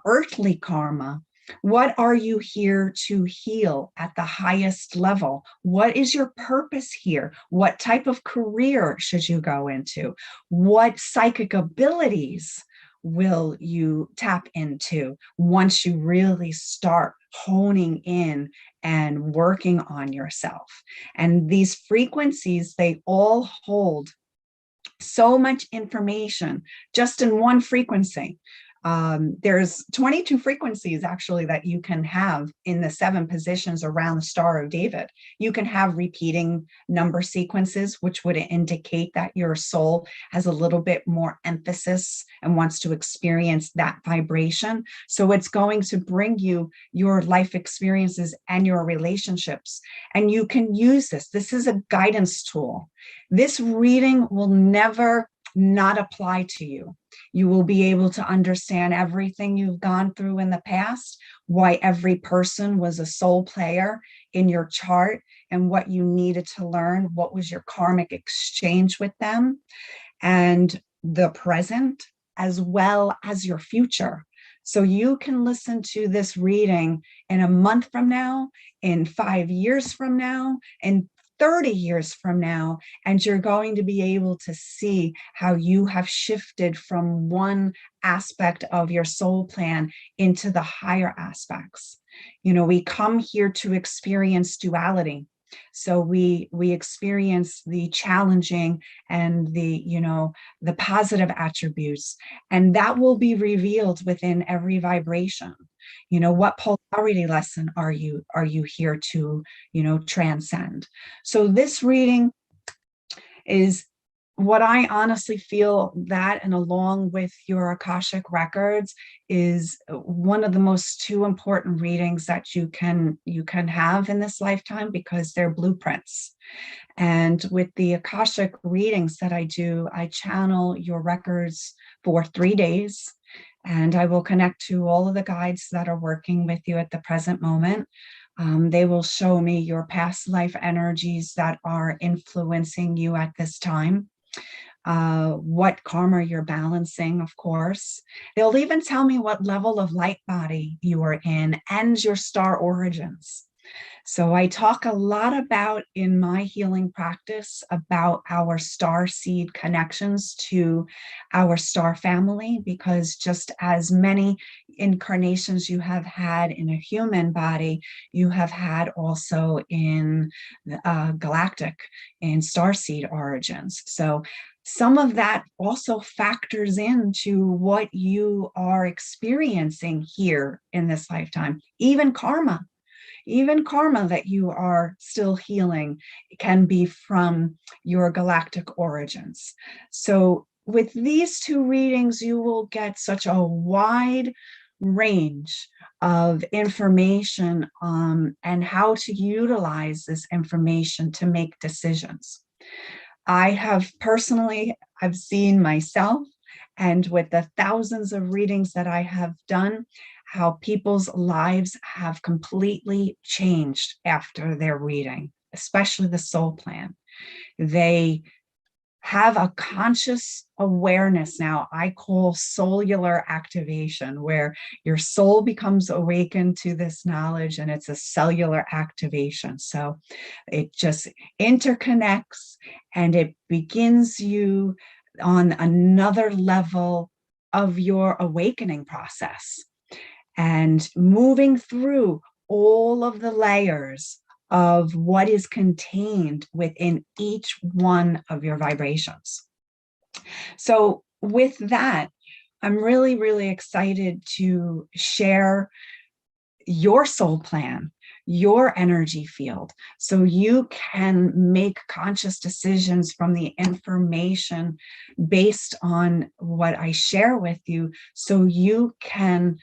earthly karma. What are you here to heal at the highest level? What is your purpose here? What type of career should you go into? What psychic abilities will you tap into once you really start honing in and working on yourself? And these frequencies, they all hold so much information just in one frequency. There's 22 frequencies actually that you can have in the 7 positions around the Star of David. You can have repeating number sequences, which would indicate that your soul has a little bit more emphasis and wants to experience that vibration. So it's going to bring you your life experiences and your relationships. And you can use this. This is a guidance tool. This reading will never not apply to you. You will be able to understand everything you've gone through in the past, why every person was a soul player in your chart, and what you needed to learn, what was your karmic exchange with them, and the present, as well as your future. So you can listen to this reading in a month from now, in 5 years from now, and 30 years from now, and you're going to be able to see how you have shifted from one aspect of your soul plan into the higher aspects. We come here to experience duality. So we experience the challenging and the positive attributes, and that will be revealed within every vibration. What polarity lesson are you here to, transcend? So this reading is what I honestly feel that, and along with your Akashic records, is one of the most 2 important readings that you can have in this lifetime, because they're blueprints. And with the Akashic readings that I do, I channel your records for 3 days. And I will connect to all of the guides that are working with you at the present moment. They will show me your past life energies that are influencing you at this time. what karma you're balancing, of course. They'll even tell me what level of light body you are in and your star origins. So I talk a lot about in my healing practice about our star seed connections to our star family, because just as many incarnations you have had in a human body, you have had also in galactic and star seed origins. So some of that also factors into what you are experiencing here in this lifetime, even karma. Even karma that you are still healing can be from your galactic origins. So with these two readings, you will get such a wide range of information and how to utilize this information to make decisions. I have personally, I've seen myself, and with the thousands of readings that I have done, how people's lives have completely changed after their reading, especially the soul plan. They have a conscious awareness now, I call cellular activation, where your soul becomes awakened to this knowledge, and it's a cellular activation. So it just interconnects and it begins you on another level of your awakening process and moving through all of the layers of what is contained within each one of your vibrations. So with that, I'm really, really excited to share your soul plan, your energy field, so you can make conscious decisions from the information based on what I share with you, so you can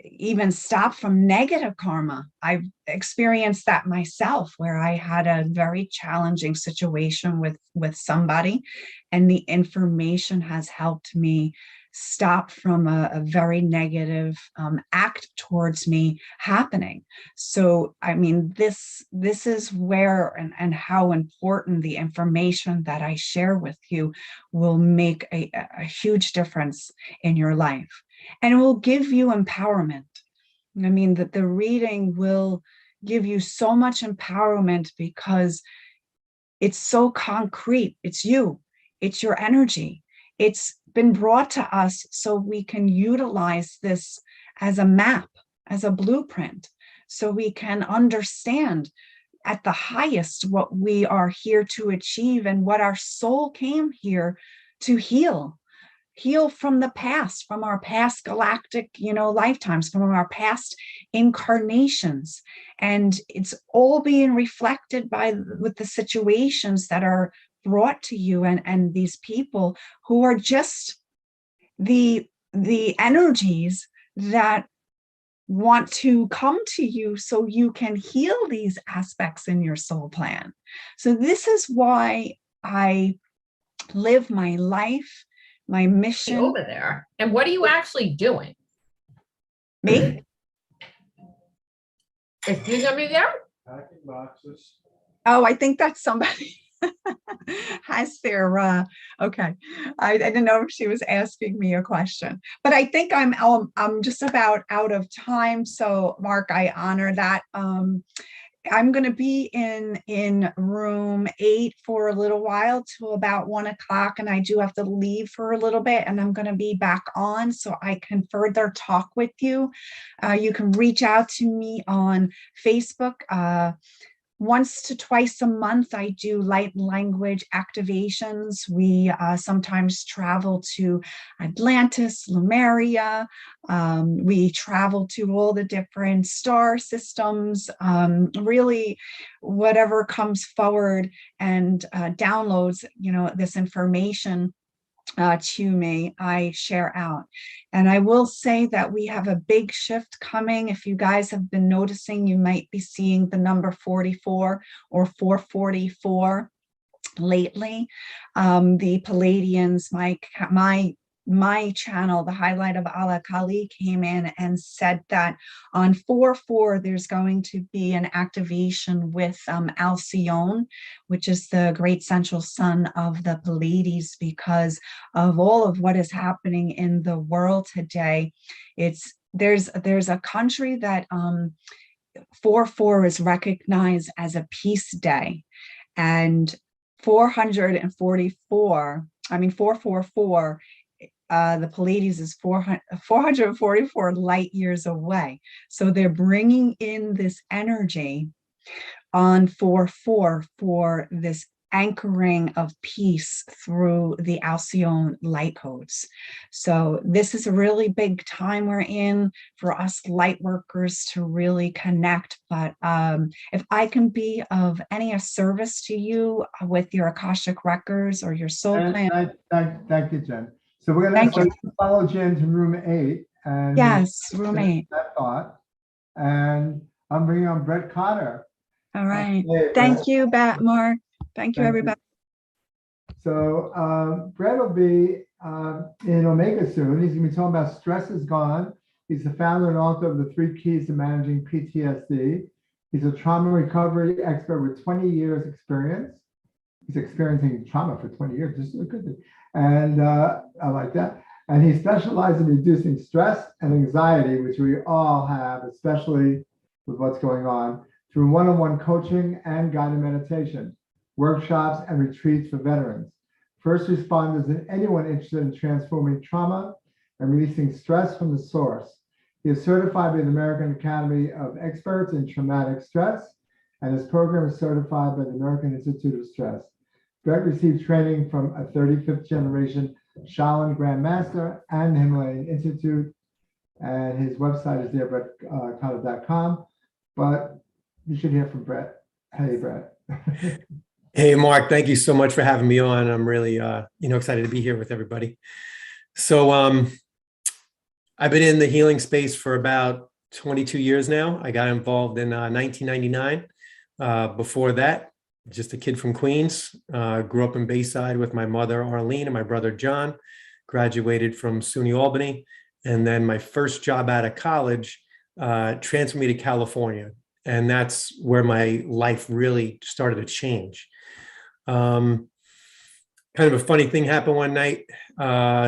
even stop from negative karma. I've experienced that myself, where I had a very challenging situation with somebody, and the information has helped me stop from a very negative act towards me happening. So, I mean, this is where and how important the information that I share with you will make a huge difference in your life. And it will give you empowerment. I mean, that the reading will give you so much empowerment because it's so concrete. It's you, it's your energy. It's been brought to us so we can utilize this as a map, as a blueprint, so we can understand at the highest what we are here to achieve and what our soul came here to heal from the past, from our past galactic, lifetimes, from our past incarnations. And it's all being reflected with the situations that are brought to you and these people who are just the energies that want to come to you so you can heal these aspects in your soul plan. So this is why I live my life, my mission. Over there. And what are you actually doing? Me? Is you gonna be there? Packing boxes. Oh, I think that's somebody has their okay. I didn't know if she was asking me a question, but I think I'm just about out of time. So Mark, I honor that. I'm going to be in room 8 for a little while till about 1 o'clock, and I do have to leave for a little bit, and I'm going to be back on so I can further talk with you. You can reach out to me on Facebook. Once to twice a month, I do light language activations. We sometimes travel to Atlantis, Lemuria. We travel to all the different star systems, really whatever comes forward and downloads, this information to me, I share out. And I will say that we have a big shift coming. If you guys have been noticing, you might be seeing the number 44 or 444 lately. The Palladians, my my channel, the highlight of Allah Kali, came in and said that on 4/4, there's going to be an activation with Alcyone, which is the great central sun of the Pleiades, because of all of what is happening in the world today. There's a country that 4/4 is recognized as a peace day, and 444, 444, the Pleiades is 444 light years away. So they're bringing in this energy on 4/4 for this anchoring of peace through the Alcyone light codes. So this is a really big time we're in for us light workers to really connect. But if I can be of any service to you with your Akashic records or your soul plan. Thank you, Jen. So we're going to follow Jen to room 8. And yes, room 8. That thought. And I'm bringing on Brett Cotter. All right. Thank you, Mark. Thank you, everybody. So Brett will be in Omega soon. He's going to be talking about Stress is Gone. He's the founder and author of the 3 Keys to Managing PTSD. He's a trauma recovery expert with 20 years experience. He's experiencing trauma for 20 years. This is a good thing. And I like that. And he specializes in reducing stress and anxiety, which we all have, especially with what's going on, through one-on-one coaching and guided meditation, workshops and retreats for veterans, first responders, and anyone interested in transforming trauma and releasing stress from the source. He is certified by the American Academy of Experts in Traumatic Stress, and his program is certified by the American Institute of Stress. Brett received training from a 35th generation Shaolin Grandmaster and the Himalayan Institute, and his website is there, brettcotter.com. But you should hear from Brett. Hey, Brett. Hey, Mark, thank you so much for having me on. I'm really, excited to be here with everybody. So I've been in the healing space for about 22 years now. I got involved in 1999. Before that, just a kid from Queens, grew up in Bayside with my mother, Arlene, and my brother, John, graduated from SUNY Albany. And then my first job out of college transferred me to California. And that's where my life really started to change. Kind of a funny thing happened one night.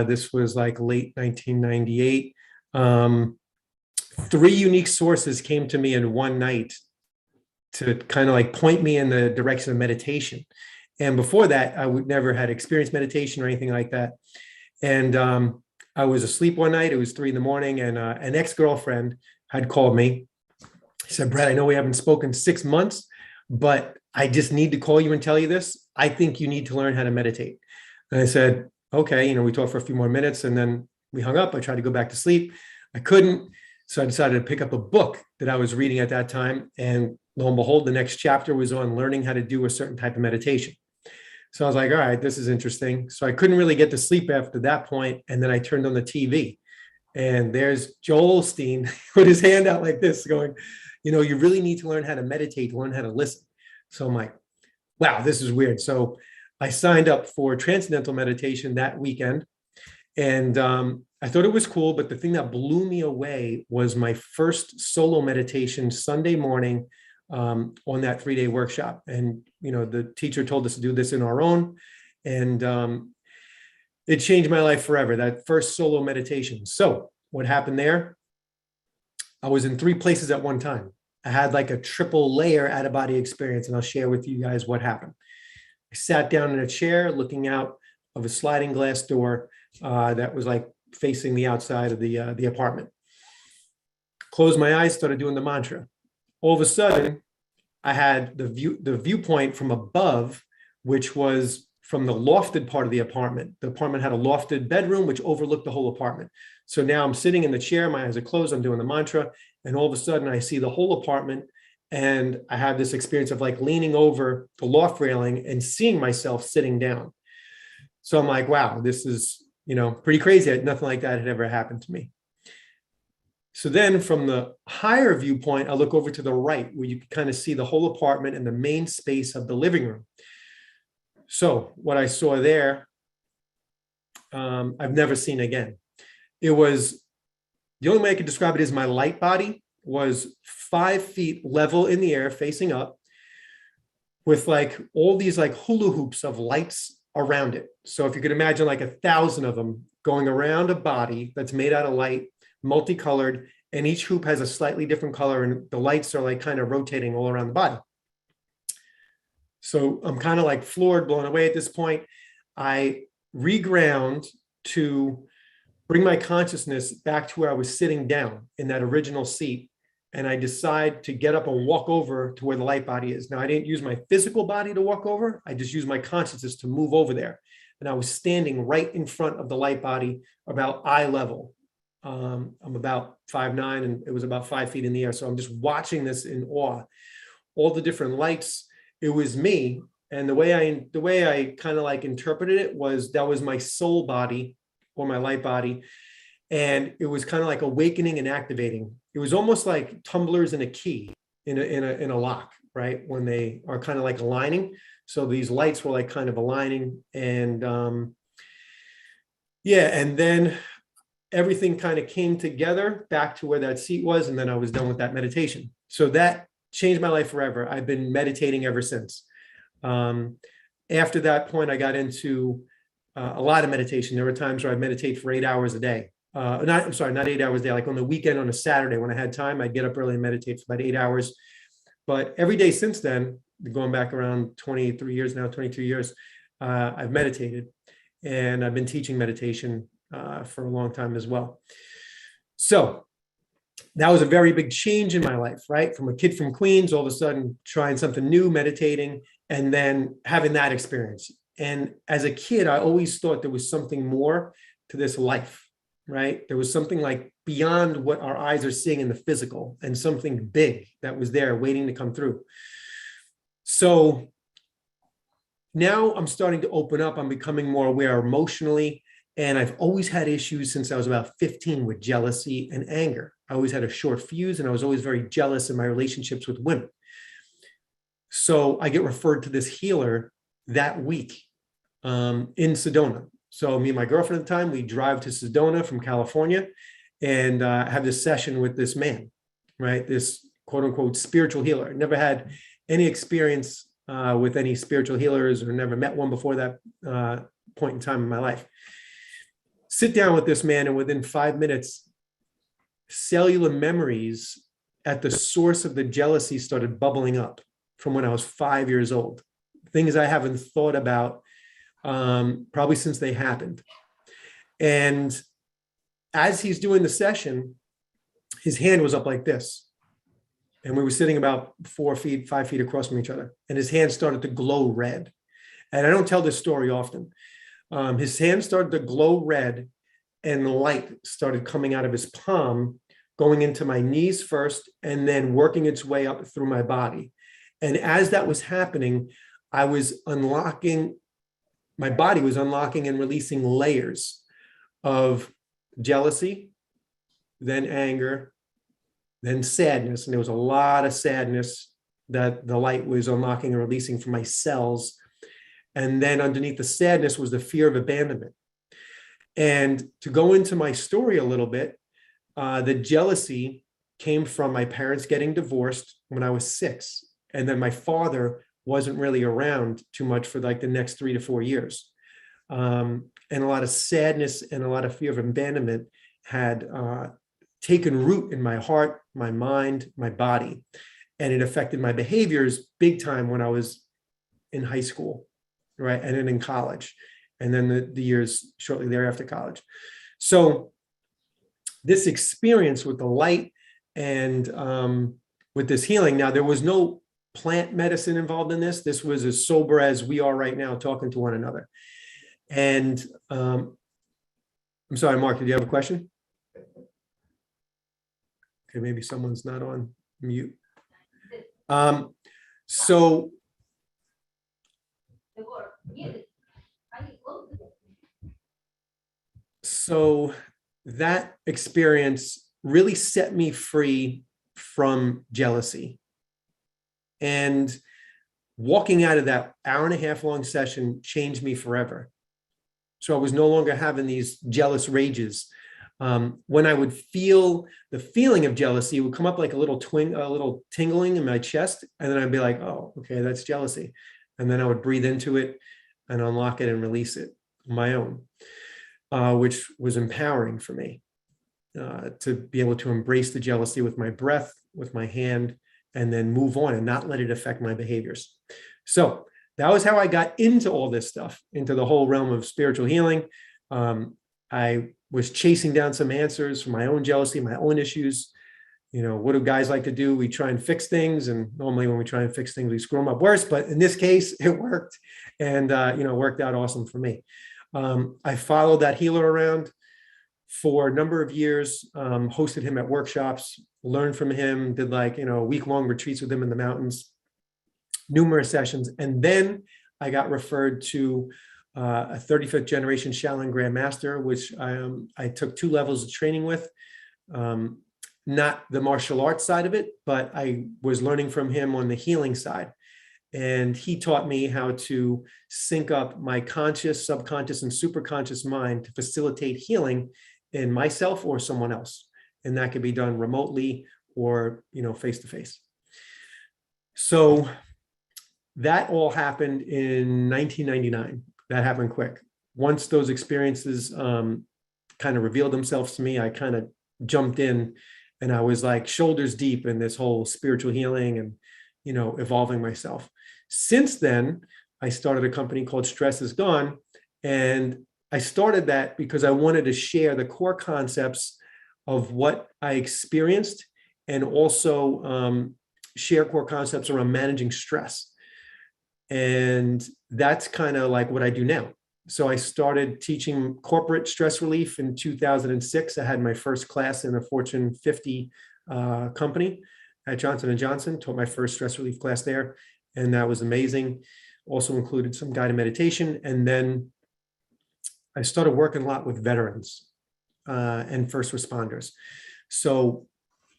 This was like late 1998. 3 unique sources came to me in one night to kind of like point me in the direction of meditation. And before that, I would never had experienced meditation or anything like that. And I was asleep one night. It was 3 a.m, and an ex-girlfriend had called me. He said, Brett, I know we haven't spoken 6 months, but I just need to call you and tell you this. I think you need to learn how to meditate. And I said, okay, we talked for a few more minutes and then we hung up. I tried to go back to sleep. I couldn't. So I decided to pick up a book that I was reading at that time. And lo and behold, the next chapter was on learning how to do a certain type of meditation. So I was like, all right, this is interesting. So I couldn't really get to sleep after that point. And then I turned on the TV and there's Joel Osteen with his hand out like this going, you really need to learn how to meditate, learn how to listen. So I'm like, wow, this is weird. So I signed up for transcendental meditation that weekend. And I thought it was cool, but the thing that blew me away was my first solo meditation Sunday morning on that 3-day workshop. And, the teacher told us to do this in our own. And it changed my life forever, that first solo meditation. So what happened there? I was in 3 places at one time. I had like a triple layer out of body experience, and I'll share with you guys what happened. I sat down in a chair looking out of a sliding glass door that was like facing the outside of the apartment. Closed my eyes, started doing the mantra. All of a sudden, I had the viewpoint from above, which was from the lofted part of the apartment. The apartment had a lofted bedroom, which overlooked the whole apartment. So now I'm sitting in the chair, my eyes are closed, I'm doing the mantra, and all of a sudden I see the whole apartment, and I have this experience of like leaning over the loft railing and seeing myself sitting down. So I'm like, wow, this is, pretty crazy. Nothing like that had ever happened to me. So then from the higher viewpoint, I look over to the right where you can kind of see the whole apartment and the main space of the living room. So what I saw there I've never seen again. It was, the only way I could describe it is my light body was 5 feet level in the air facing up with like all these like hula hoops of lights around it. So if you could imagine like 1,000 of them going around a body that's made out of light, multicolored, and each hoop has a slightly different color and the lights are like kind of rotating all around the body. So I'm kind of like floored, blown away at this point. I reground to bring my consciousness back to where I was sitting down in that original seat. And I decide to get up and walk over to where the light body is. Now, I didn't use my physical body to walk over. I just used my consciousness to move over there. And I was standing right in front of the light body, about eye level. I'm about 5'9", and it was about 5 feet in the air. So I'm just watching this in awe. All the different lights, it was me. And the way I kind of like interpreted it was that was my soul body or my light body. And it was kind of like awakening and activating. It was almost like tumblers in a key in a lock, right? When they are kind of like aligning. So these lights were like kind of aligning, and yeah, and then everything kind of came together back to where that seat was, and then I was done with that meditation. So that changed my life forever. I've been meditating ever since. After that point, I got into a lot of meditation. There were times where I meditate for 8 hours a day. Not 8 hours a day, like on the weekend, on a Saturday when I had time, I'd get up early and meditate for about 8 hours. But every day since then, going back around 22 years, I've meditated, and I've been teaching meditation for a long time as well. So that was a very big change in my life, right? From a kid from Queens, all of a sudden trying something new, meditating, and then having that experience. And as a kid, I always thought there was something more to this life. Right? There was something like beyond what our eyes are seeing in the physical, and something big that was there waiting to come through. So now I'm starting to open up. I'm becoming more aware emotionally. And I've always had issues since I was about 15 with jealousy and anger. I always had a short fuse, and I was always very jealous in my relationships with women. So I get referred to this healer that week in Sedona. So me and my girlfriend at the time, we drive to Sedona from California and have this session with this man, right? This quote unquote spiritual healer. Never had any experience with any spiritual healers, or never met one before that point in time in my life. Sit down with this man, and within 5 minutes, cellular memories at the source of the jealousy started bubbling up from when I was 5 years old. Things I haven't thought about probably since they happened. And as he's doing the session, his hand was up like this. And we were sitting about 5 feet across from each other. And his hand started to glow red. And I don't tell this story often. His hand started to glow red, and light started coming out of his palm, going into my knees first, and then working its way up through my body. And as that was happening, I was unlocking, my body was unlocking and releasing layers of jealousy, then anger, then sadness. And there was a lot of sadness that the light was unlocking and releasing from my cells. And then underneath the sadness was the fear of abandonment. And to go into my story a little bit, the jealousy came from my parents getting divorced when I was 6. And then my father wasn't really around too much for like the next 3 to 4 years. And a lot of sadness and a lot of fear of abandonment had taken root in my heart, my mind, my body. And it affected my behaviors big time when I was in high school, right? And then in college, and then the years shortly thereafter college. So this experience with the light and with this healing, now there was no plant medicine involved in this. This was as sober as we are right now, talking to one another. And I'm sorry, Mark, did you have a question? Okay, maybe someone's not on mute. So that experience really set me free from jealousy. And walking out of that hour and a half long session changed me forever. So I was no longer having these jealous rages. When I would feel the feeling of jealousy, it would come up like a little tingling in my chest. And then I'd be like, oh, okay, that's jealousy. And then I would breathe into it and unlock it and release it on my own, which was empowering for me to be able to embrace the jealousy with my breath, with my hand, and then move on and not let it affect my behaviors. So that was how I got into all this stuff, into the whole realm of spiritual healing. I was chasing down some answers for my own jealousy, my own issues. You know, what do guys like to do? We try and fix things. And normally when we try and fix things, we screw them up worse. But in this case, it worked. And, it worked out awesome for me. I followed that healer around for a number of years, hosted him at workshops, learned from him, did week-long retreats with him in the mountains, numerous sessions. And then I got referred to a 35th generation Shaolin Grandmaster, which I took 2 levels of training with. Not the martial arts side of it, but I was learning from him on the healing side. And he taught me how to sync up my conscious, subconscious, and superconscious mind to facilitate healing in myself or someone else. And that could be done remotely or, face-to-face. So that all happened in 1999. That happened quick. Once those experiences kind of revealed themselves to me, I kind of jumped in and I was like shoulders deep in this whole spiritual healing and, evolving myself. Since then, I started a company called Stress Is Gone. And I started that because I wanted to share the core concepts of what I experienced and also share core concepts around managing stress. And that's kind of like what I do now. So I started teaching corporate stress relief in 2006. I had my first class in a Fortune 50 company at Johnson & Johnson, taught my first stress relief class there. And that was amazing. Also included some guided meditation. And then I started working a lot with veterans and first responders. So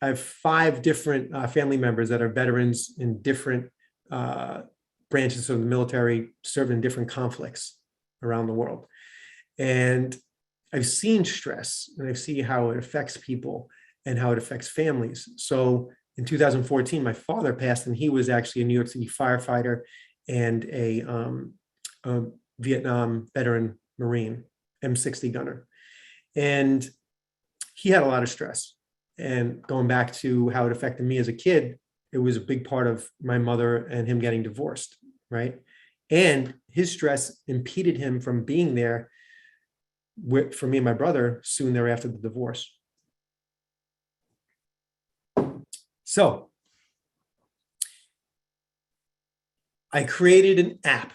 I have 5 different family members that are veterans in different branches of the military, served in different conflicts around the world. And I've seen stress and I've seen how it affects people and how it affects families. So in 2014, my father passed, and he was actually a New York City firefighter and a Vietnam veteran Marine, M60 gunner. And he had a lot of stress. And going back to how it affected me as a kid, it was a big part of my mother and him getting divorced, right? And his stress impeded him from being there for me and my brother soon thereafter the divorce. So I created an app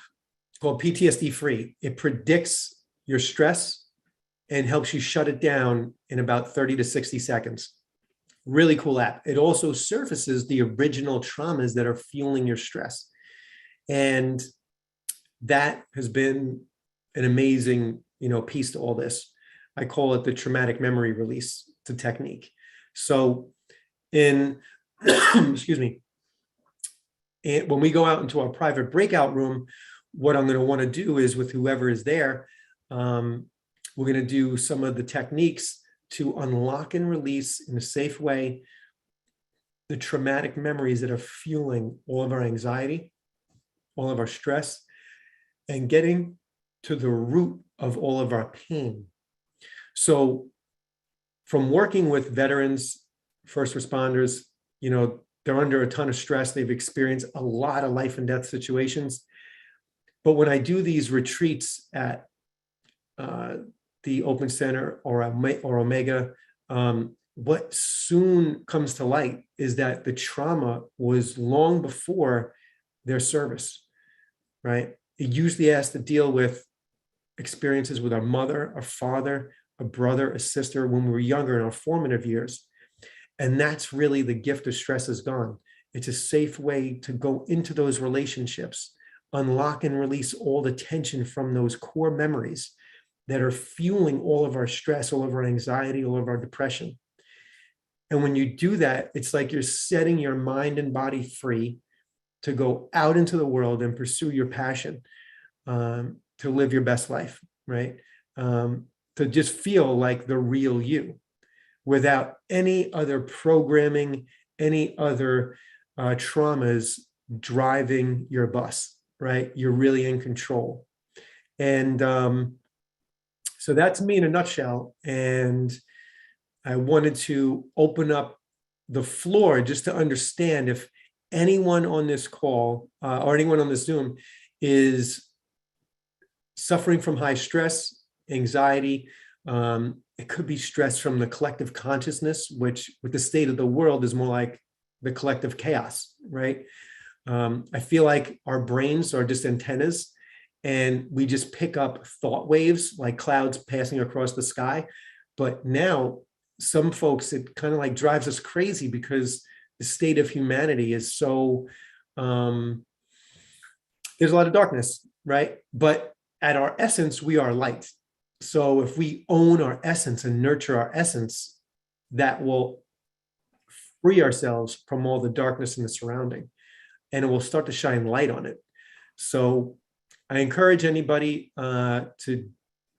called PTSD Free. It predicts your stress and helps you shut it down in about 30 to 60 seconds. Really cool app. It also surfaces the original traumas that are fueling your stress. And that has been an amazing, piece to all this. I call it the traumatic memory release. It's a technique. So excuse me, and when we go out into our private breakout room, what I'm going to want to do is with whoever is there, we're going to do some of the techniques to unlock and release in a safe way the traumatic memories that are fueling all of our anxiety, all of our stress, and getting to the root of all of our pain. So from working with veterans, first responders, they're under a ton of stress. They've experienced a lot of life and death situations. But when I do these retreats at the Open Center or Omega, what soon comes to light is that the trauma was long before their service, right? It usually has to deal with experiences with our mother, our father, a brother, a sister when we were younger in our formative years. And that's really the gift of Stress Is Gone. It's a safe way to go into those relationships, unlock and release all the tension from those core memories that are fueling all of our stress, all of our anxiety, all of our depression. And when you do that, it's like you're setting your mind and body free to go out into the world and pursue your passion, to live your best life, right? to just feel like the real you without any other programming, any other traumas driving your bus, right? You're really in control. And so that's me in a nutshell. And I wanted to open up the floor just to understand if anyone on this call or anyone on this Zoom is suffering from high stress, anxiety. It could be stress from the collective consciousness, which with the state of the world is more like the collective chaos, right? I feel like our brains are just antennas and we just pick up thought waves like clouds passing across the sky. But now some folks, it kind of like drives us crazy because the state of humanity is so, there's a lot of darkness, right? But at our essence, we are light. So if we own our essence and nurture our essence, that will free ourselves from all the darkness in the surrounding, and it will start to shine light on it. So I encourage anybody to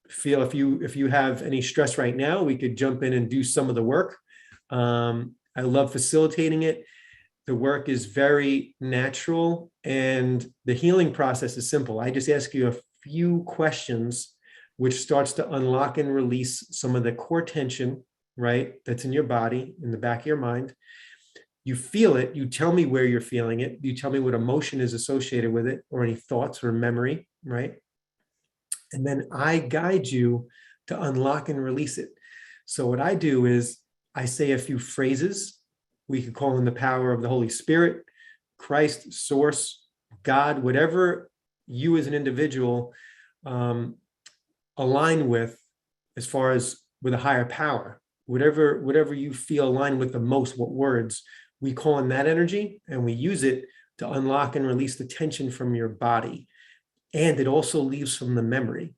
feel, if you have any stress right now, we could jump in and do some of the work. I love facilitating it. The work is very natural and the healing process is simple. I just ask you a few questions, which starts to unlock and release some of the core tension, right? That's in your body, in the back of your mind. You feel it. You tell me where you're feeling it. You tell me what emotion is associated with it or any thoughts or memory, right? And then I guide you to unlock and release it. So what I do is I say a few phrases. We could call in the power of the Holy Spirit, Christ, Source, God, whatever you as an individual align with as far as with a higher power, whatever you feel aligned with the most, what words, we call in that energy and we use it to unlock and release the tension from your body. And it also leaves from the memory.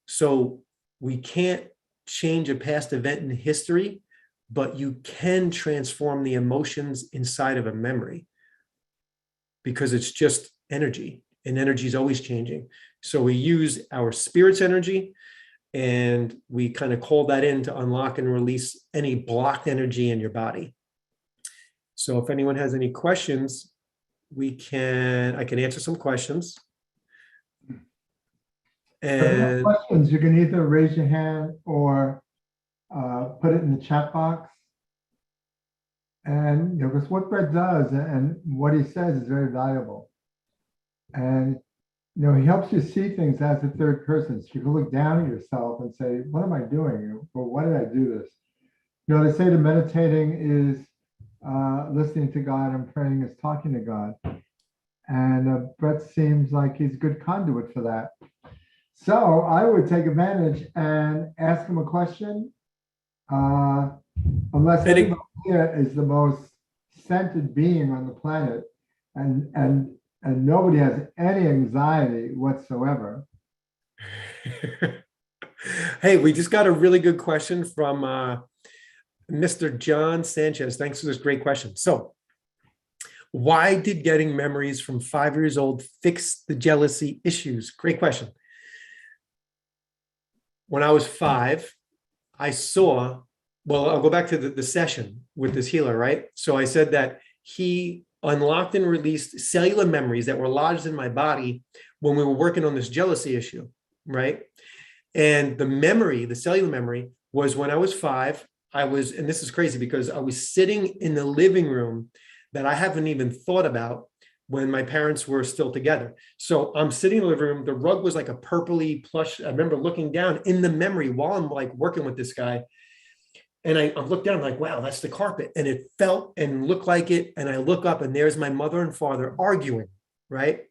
So we can't change a past event in history, but you can transform the emotions inside of a memory because it's just energy and energy is always changing. So we use our spirit's energy and we kind of call that in to unlock and release any blocked energy in your body. So if anyone has any questions, I can answer some questions. And questions, you can either raise your hand or put it in the chat box. And because what Brett does and what he says is very valuable. And he helps you see things as a third person. So you can look down at yourself and say, what am I doing? Or why did I do this? They say that meditating is listening to God and praying is talking to God. And Brett seems like he's a good conduit for that. So I would take advantage and ask him a question. Unless anybody here is the most scented being on the planet and nobody has any anxiety whatsoever. Hey, we just got a really good question from Mr. John Sanchez. Thanks for this great question. So why did getting memories from 5 years old fix the jealousy issues? Great question. When I was 5, I saw, well, I'll go back to the session with this healer, right? So I said that he unlocked and released cellular memories that were lodged in my body when we were working on this jealousy issue, right? And the memory, the cellular memory, was when I was 5, and this is crazy because I was sitting in the living room that I haven't even thought about when my parents were still together. So I'm sitting in the living room, the rug was like a purpley plush. I remember looking down in the memory while I'm like working with this guy. And I looked down, I'm like, wow, that's the carpet. And it felt and looked like it. And I look up and there's my mother and father arguing, right?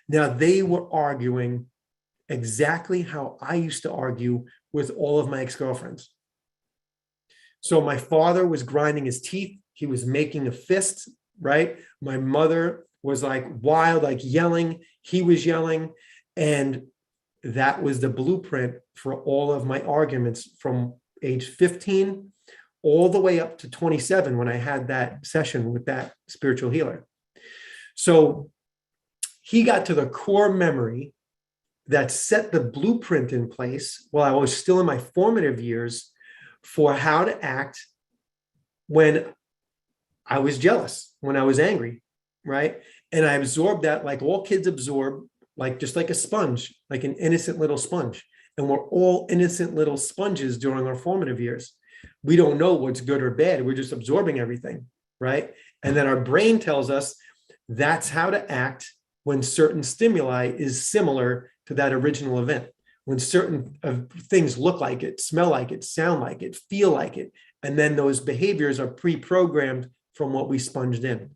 Now they were arguing exactly how I used to argue with all of my ex-girlfriends. So my father was grinding his teeth. He was making a fist, right? My mother was like wild, like yelling. He was yelling. And that was the blueprint for all of my arguments from age 15 all the way up to 27 when I had that session with that spiritual healer. So he got to the core memory that set the blueprint in place while I was still in my formative years for how to act when I was jealous, when I was angry, right? And I absorbed that like all kids absorb, like just like a sponge, like an innocent little sponge. And we're all innocent little sponges during our formative years. We don't know what's good or bad. We're just absorbing everything, right? And then our brain tells us that's how to act when certain stimuli is similar to that original event. When certain things look like it, smell like it, sound like it, feel like it. And then those behaviors are pre-programmed from what we sponged in.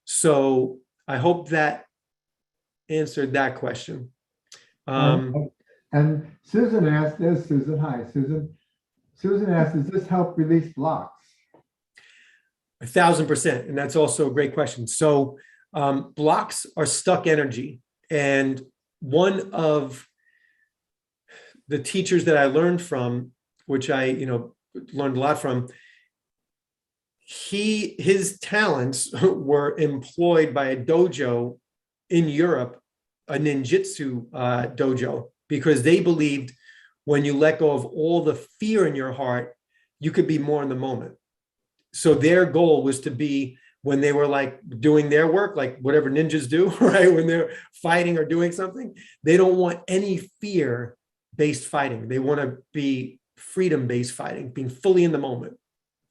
So I hope that answered that question. And Susan asked this, Susan, hi, Susan. Susan asked, does this help release blocks? 1,000%. And that's also a great question. So blocks are stuck energy. And one of the teachers that I learned from, which I, learned a lot from, his talents were employed by a dojo in Europe, a ninjutsu dojo, because they believed when you let go of all the fear in your heart, you could be more in the moment. So their goal was to be, when they were like doing their work, like whatever ninjas do, right? When they're fighting or doing something, they don't want any fear-based fighting. They want to be freedom-based fighting, being fully in the moment,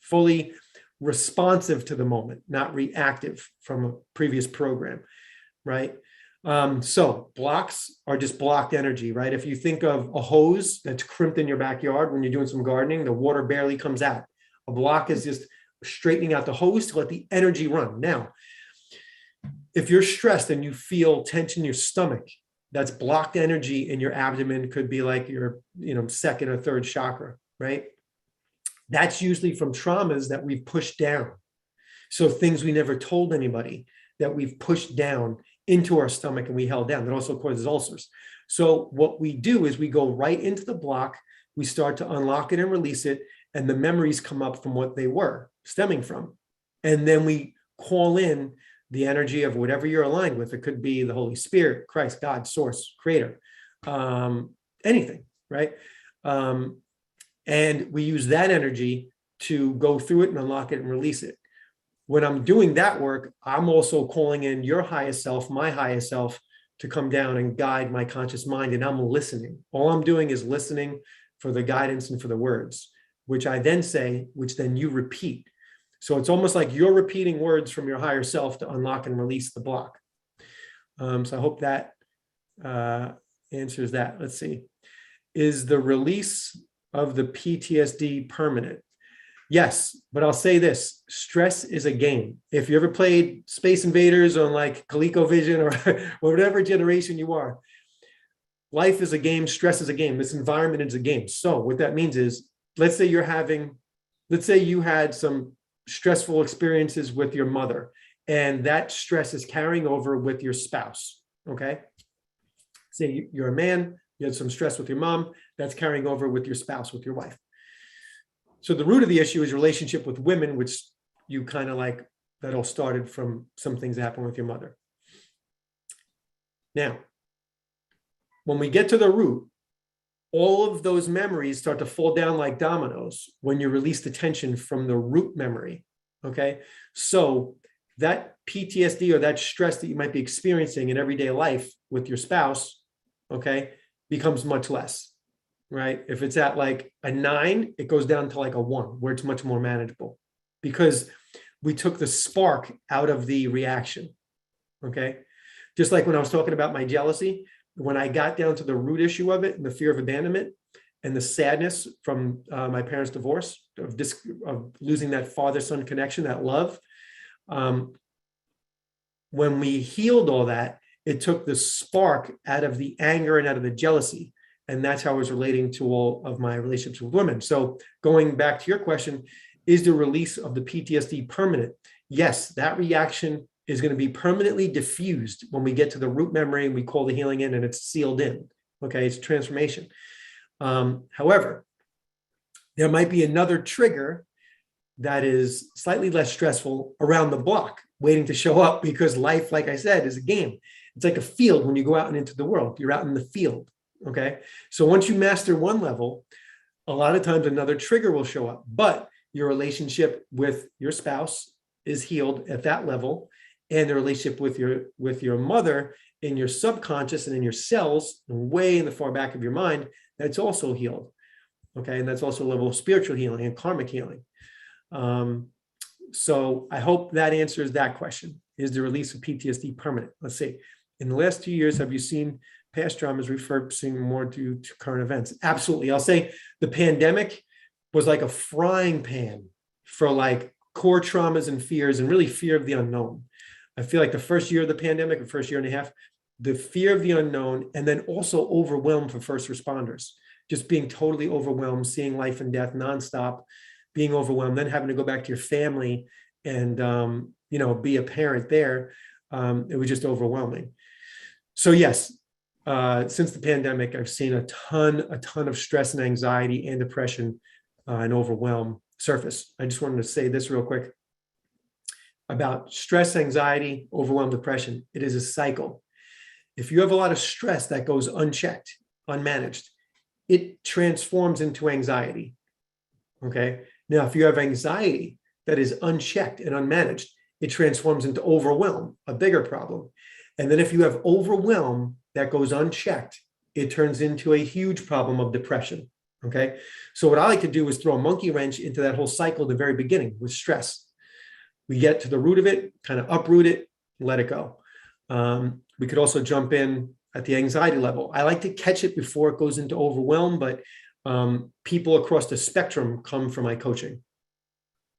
fully responsive to the moment, not reactive from a previous program, right? So blocks are just blocked energy, right? If you think of a hose that's crimped in your backyard when you're doing some gardening, the water barely comes out. A block is just straightening out the hose to let the energy run. Now, if you're stressed and you feel tension in your stomach, that's blocked energy in your abdomen. Could be like your, second or third chakra, right? That's usually from traumas that we've pushed down. So things we never told anybody that we've pushed down into our stomach and we held down. That also causes ulcers. So what we do is we go right into the block. We start to unlock it and release it. And the memories come up from what they were stemming from. And then we call in the energy of whatever you're aligned with. It could be the Holy Spirit, Christ, God, Source, Creator, anything, right? And we use that energy to go through it and unlock it and release it. When I'm doing that work, I'm also calling in your highest self, my highest self, to come down and guide my conscious mind. And I'm listening. All I'm doing is listening for the guidance and for the words, which I then say, which then you repeat. So it's almost like you're repeating words from your higher self to unlock and release the block. So I hope that answers that. Let's see. Is the release of the PTSD permanent? Yes, but I'll say this, stress is a game. If you ever played Space Invaders on like ColecoVision or whatever generation you are, life is a game, stress is a game, this environment is a game. So what that means is, let's say you had some stressful experiences with your mother, and that stress is carrying over with your spouse, okay? Say you're a man, you had some stress with your mom, that's carrying over with your spouse, with your wife. So the root of the issue is relationship with women, which you kind of like, that all started from some things that happened with your mother. Now, when we get to the root, all of those memories start to fall down like dominoes when you release the tension from the root memory, okay? So that PTSD or that stress that you might be experiencing in everyday life with your spouse, okay, becomes much less. Right? If it's at like a 9, it goes down to like a 1, where it's much more manageable because we took the spark out of the reaction. Okay. Just like when I was talking about my jealousy, when I got down to the root issue of it and the fear of abandonment and the sadness from my parents' divorce, of losing that father-son connection, that love. When we healed all that, it took the spark out of the anger and out of the jealousy. And that's how I was relating to all of my relationships with women. So going back to your question, is the release of the PTSD permanent? Yes, that reaction is going to be permanently diffused when we get to the root memory and we call the healing in and it's sealed in. Okay, it's transformation. However, there might be another trigger that is slightly less stressful around the block, waiting to show up because life, like I said, is a game. It's like a field when you go out and into the world. You're out in the field. Okay. So once you master one level, a lot of times another trigger will show up, but your relationship with your spouse is healed at that level, and the relationship with your mother in your subconscious and in your cells, way in the far back of your mind, that's also healed. Okay, and that's also a level of spiritual healing and karmic healing. So I hope that answers that question. Is the release of PTSD permanent? Let's see. In the last 2 years, have you seen past traumas refurbishing more due to current events? Absolutely. I'll say the pandemic was like a frying pan for like core traumas and fears, and really fear of the unknown. I feel like the first year of the pandemic, the first year and a half, the fear of the unknown, and then also overwhelm for first responders, just being totally overwhelmed, seeing life and death nonstop, being overwhelmed, then having to go back to your family and, be a parent there. It was just overwhelming. So yes, since the pandemic, I've seen a ton of stress and anxiety and depression and overwhelm surface. I just wanted to say this real quick about stress, anxiety, overwhelm, depression. It is a cycle. If you have a lot of stress that goes unchecked, unmanaged, it transforms into anxiety. Okay. Now, if you have anxiety that is unchecked and unmanaged, it transforms into overwhelm, a bigger problem. And then if you have overwhelm that goes unchecked, it turns into a huge problem of depression. Okay. So what I like to do is throw a monkey wrench into that whole cycle at the very beginning with stress. We get to the root of it, kind of uproot it, let it go. We could also jump in at the anxiety level. I like to catch it before it goes into overwhelm, but people across the spectrum come from my coaching,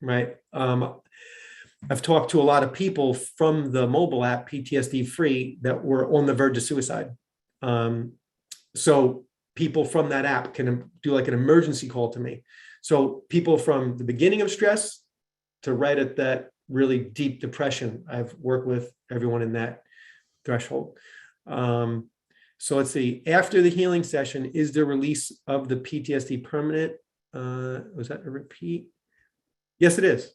right? I've talked to a lot of people from the mobile app, PTSD Free, that were on the verge of suicide. So people from that app can do like an emergency call to me. So people from the beginning of stress to right at that really deep depression, I've worked with everyone in that threshold. So let's see, after the healing session, is the release of the PTSD permanent? Was that a repeat? Yes, it is.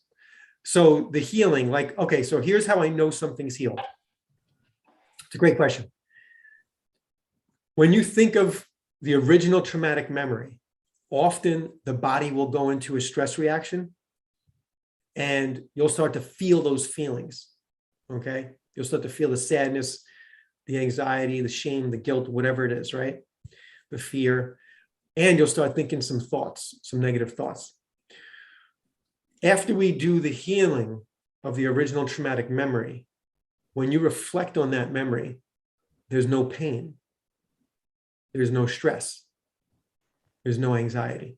So the healing, like, okay, so here's how I know something's healed. It's a great question. When you think of the original traumatic memory, often the body will go into a stress reaction and you'll start to feel those feelings, okay? You'll start to feel the sadness, the anxiety, the shame, the guilt, whatever it is, right? The fear, and you'll start thinking some thoughts, some negative thoughts. After we do the healing of the original traumatic memory, when you reflect on that memory, there's no pain. There's no stress. There's no anxiety.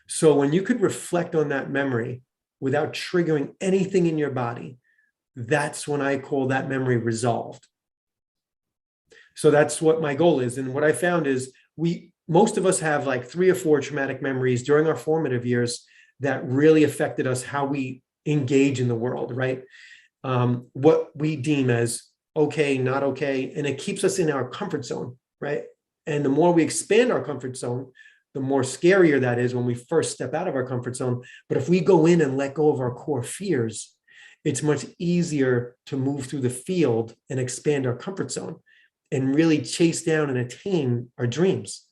So when you could reflect on that memory without triggering anything in your body, that's when I call that memory resolved. So that's what my goal is. And what I found is most of us have like 3 or 4 traumatic memories during our formative years that really affected us, how we engage in the world, right? What we deem as okay, not okay. And it keeps us in our comfort zone, right? And the more we expand our comfort zone, the more scarier that is when we first step out of our comfort zone. But if we go in and let go of our core fears, it's much easier to move through the field and expand our comfort zone and really chase down and attain our dreams.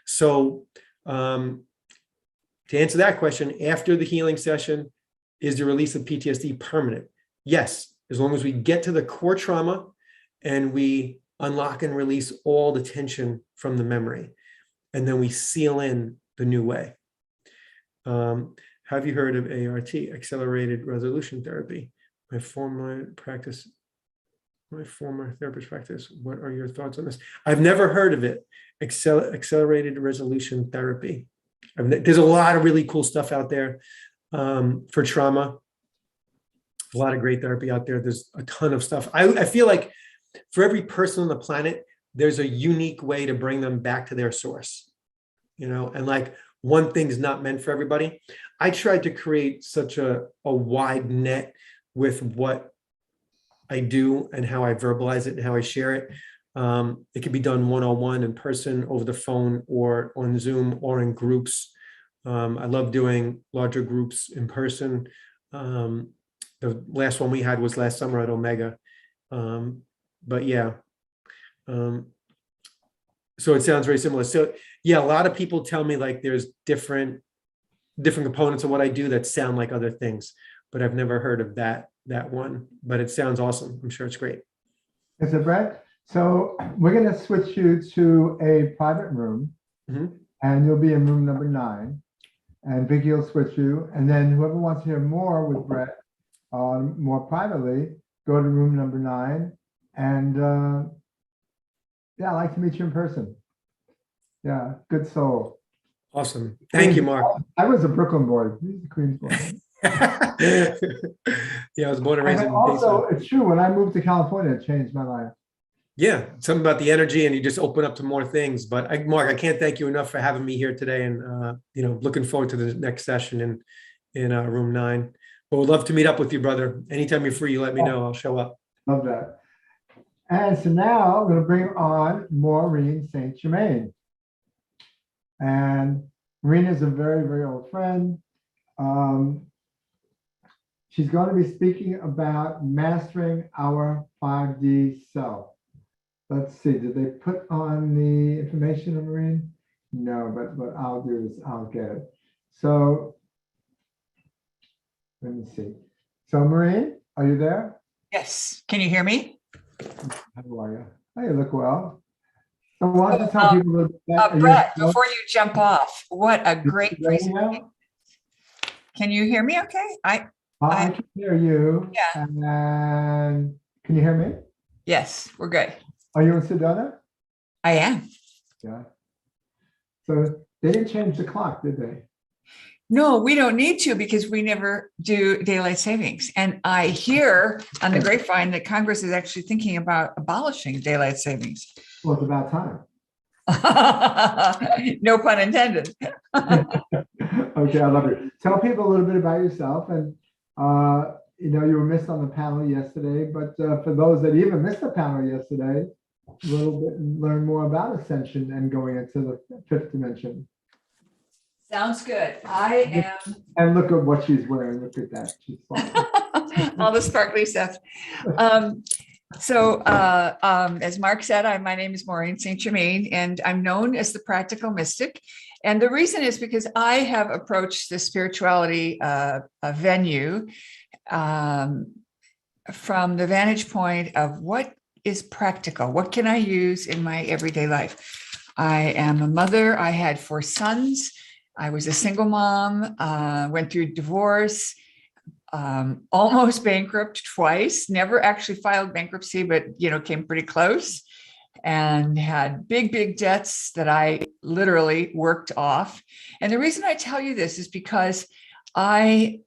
So to answer that question, after the healing session, is the release of PTSD permanent? Yes, as long as we get to the core trauma and we unlock and release all the tension from the memory, and then we seal in the new way. Have you heard of ART, accelerated resolution therapy? My former therapist practice. What are your thoughts on this? I've never heard of it. Accelerated resolution therapy. There's a lot of really cool stuff out there for trauma. A lot of great therapy out there. There's a ton of stuff. I feel like for every person on the planet, there's a unique way to bring them back to their source, and like one thing's not meant for everybody. I tried to create such a wide net with what I do and how I verbalize it and how I share it. It can be done one-on-one, in person, over the phone, or on Zoom, or in groups. I love doing larger groups in person. The last one we had was last summer at Omega. But yeah, So it sounds very similar. So yeah, a lot of people tell me like there's different components of what I do that sound like other things, but I've never heard of that one. But it sounds awesome. I'm sure it's great. Is it Brett? So we're going to switch you to a private room, and you'll be in room number 9. And Vicky will switch you. And then whoever wants to hear more with Brett, more privately, go to room number 9. And yeah, I'd like to meet you in person. Yeah, good soul. Awesome. Thank you, Mark. I was a Brooklyn boy. He's the Queens boy. Yeah, I was born and raised in also, Payson. it's true. When I moved to California, it changed my life. Yeah, something about the energy, and you just open up to more things. But Mark, I can't thank you enough for having me here today, and looking forward to the next session in room 9. But would love to meet up with you, brother. Anytime you're free, you let me know. I'll show up. Love that. And so now I'm going to bring on Maureen St. Germain. And Maureen is a very, very old friend. She's going to be speaking about mastering our 5D self. Let's see, did they put on the information of Maureen? No, but what I'll do is I'll get it. So let me see. So Maureen, are you there? Yes. Can you hear me? How are you? Oh, you look well. So why don't you tell people a little bit about Brett, before you jump off, what a great place. Can you hear me okay? I can hear you. Yeah. And can you hear me? Yes, we're good. Are you in Sedona? I am. Yeah. So they didn't change the clock, did they? No, we don't need to because we never do daylight savings. And I hear on the grapevine that Congress is actually thinking about abolishing daylight savings. Well, it's about time. No pun intended. Okay, I love it. Tell people a little bit about yourself. And, you were missed on the panel yesterday, but for those that even missed the panel yesterday, a little bit learn more about Ascension and going into the 5th dimension. Sounds good. I am. And look at what she's wearing. Look at that. She's all the sparkly stuff. So as Mark said, my name is Maureen St. Germain, and I'm known as the Practical Mystic. And the reason is because I have approached the spirituality venue from the vantage point of what is practical. What can I use in my everyday life? I am a mother. I had 4 sons. I was a single mom, went through divorce, almost bankrupt twice, never actually filed bankruptcy, but, came pretty close, and had big debts that I literally worked off. And the reason I tell you this is because I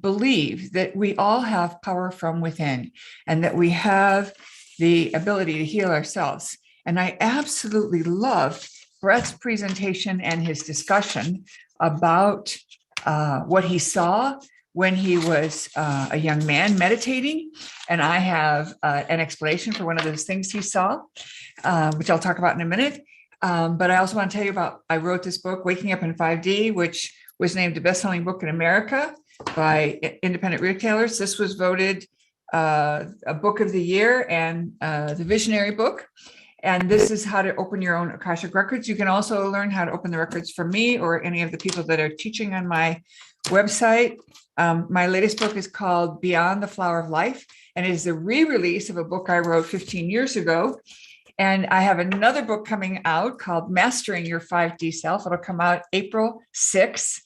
believe that we all have power from within and that we have the ability to heal ourselves. And I absolutely loved Brett's presentation and his discussion about what he saw when he was a young man meditating. And I have an explanation for one of those things he saw, which I'll talk about in a minute. But I also want to tell you about, I wrote this book, Waking Up in 5D, which was named the best-selling book in America by independent retailers. This was voted a book of the year and the visionary book. And this is how to open your own Akashic records. You can also learn how to open the records from me or any of the people that are teaching on my website. My latest book is called Beyond the Flower of Life, and it is a re-release of a book I wrote 15 years ago. And I have another book coming out called Mastering Your 5D Self. It'll come out April 6th.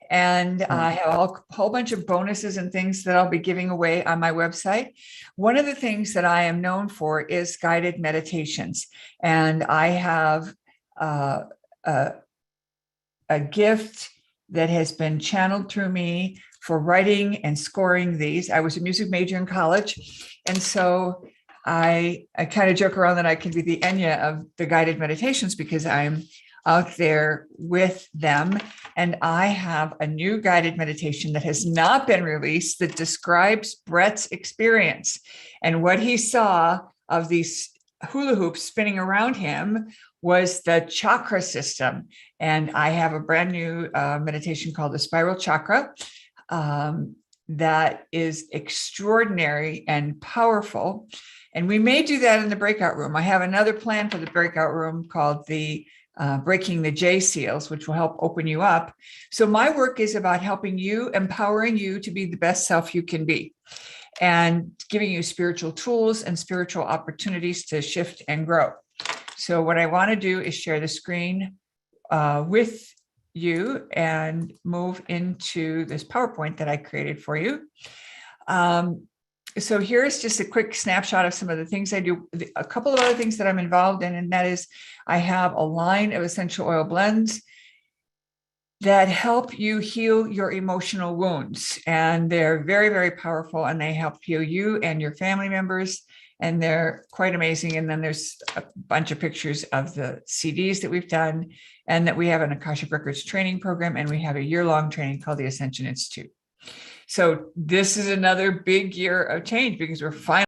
And I have a whole bunch of bonuses and things that I'll be giving away on my website. One of the things that I am known for is guided meditations. And I have a gift that has been channeled through me for writing and scoring these. I was a music major in college. And so I kind of joke around that I can be the Enya of the guided meditations because I'm out there with them. And I have a new guided meditation that has not been released that describes Brett's experience and what he saw of these hula hoops spinning around him was the chakra system. And I have a brand new meditation called the Spiral Chakra that is extraordinary and powerful. And we may do that in the breakout room. I have another plan for the breakout room called the Breaking the J Seals, which will help open you up. So my work is about helping you, empowering you to be the best self you can be, and giving you spiritual tools and spiritual opportunities to shift and grow. So what I want to do is share the screen with you and move into this PowerPoint that I created for you. So here's just a quick snapshot of some of the things I do. A couple of other things that I'm involved in, and that is I have a line of essential oil blends that help you heal your emotional wounds. And they're very, very powerful, and they help heal you and your family members. And they're quite amazing. And then there's a bunch of pictures of the CDs that we've done, and that we have an Akashic Records training program, and we have a year-long training called the Ascension Institute. So this is another big year of change because we're finally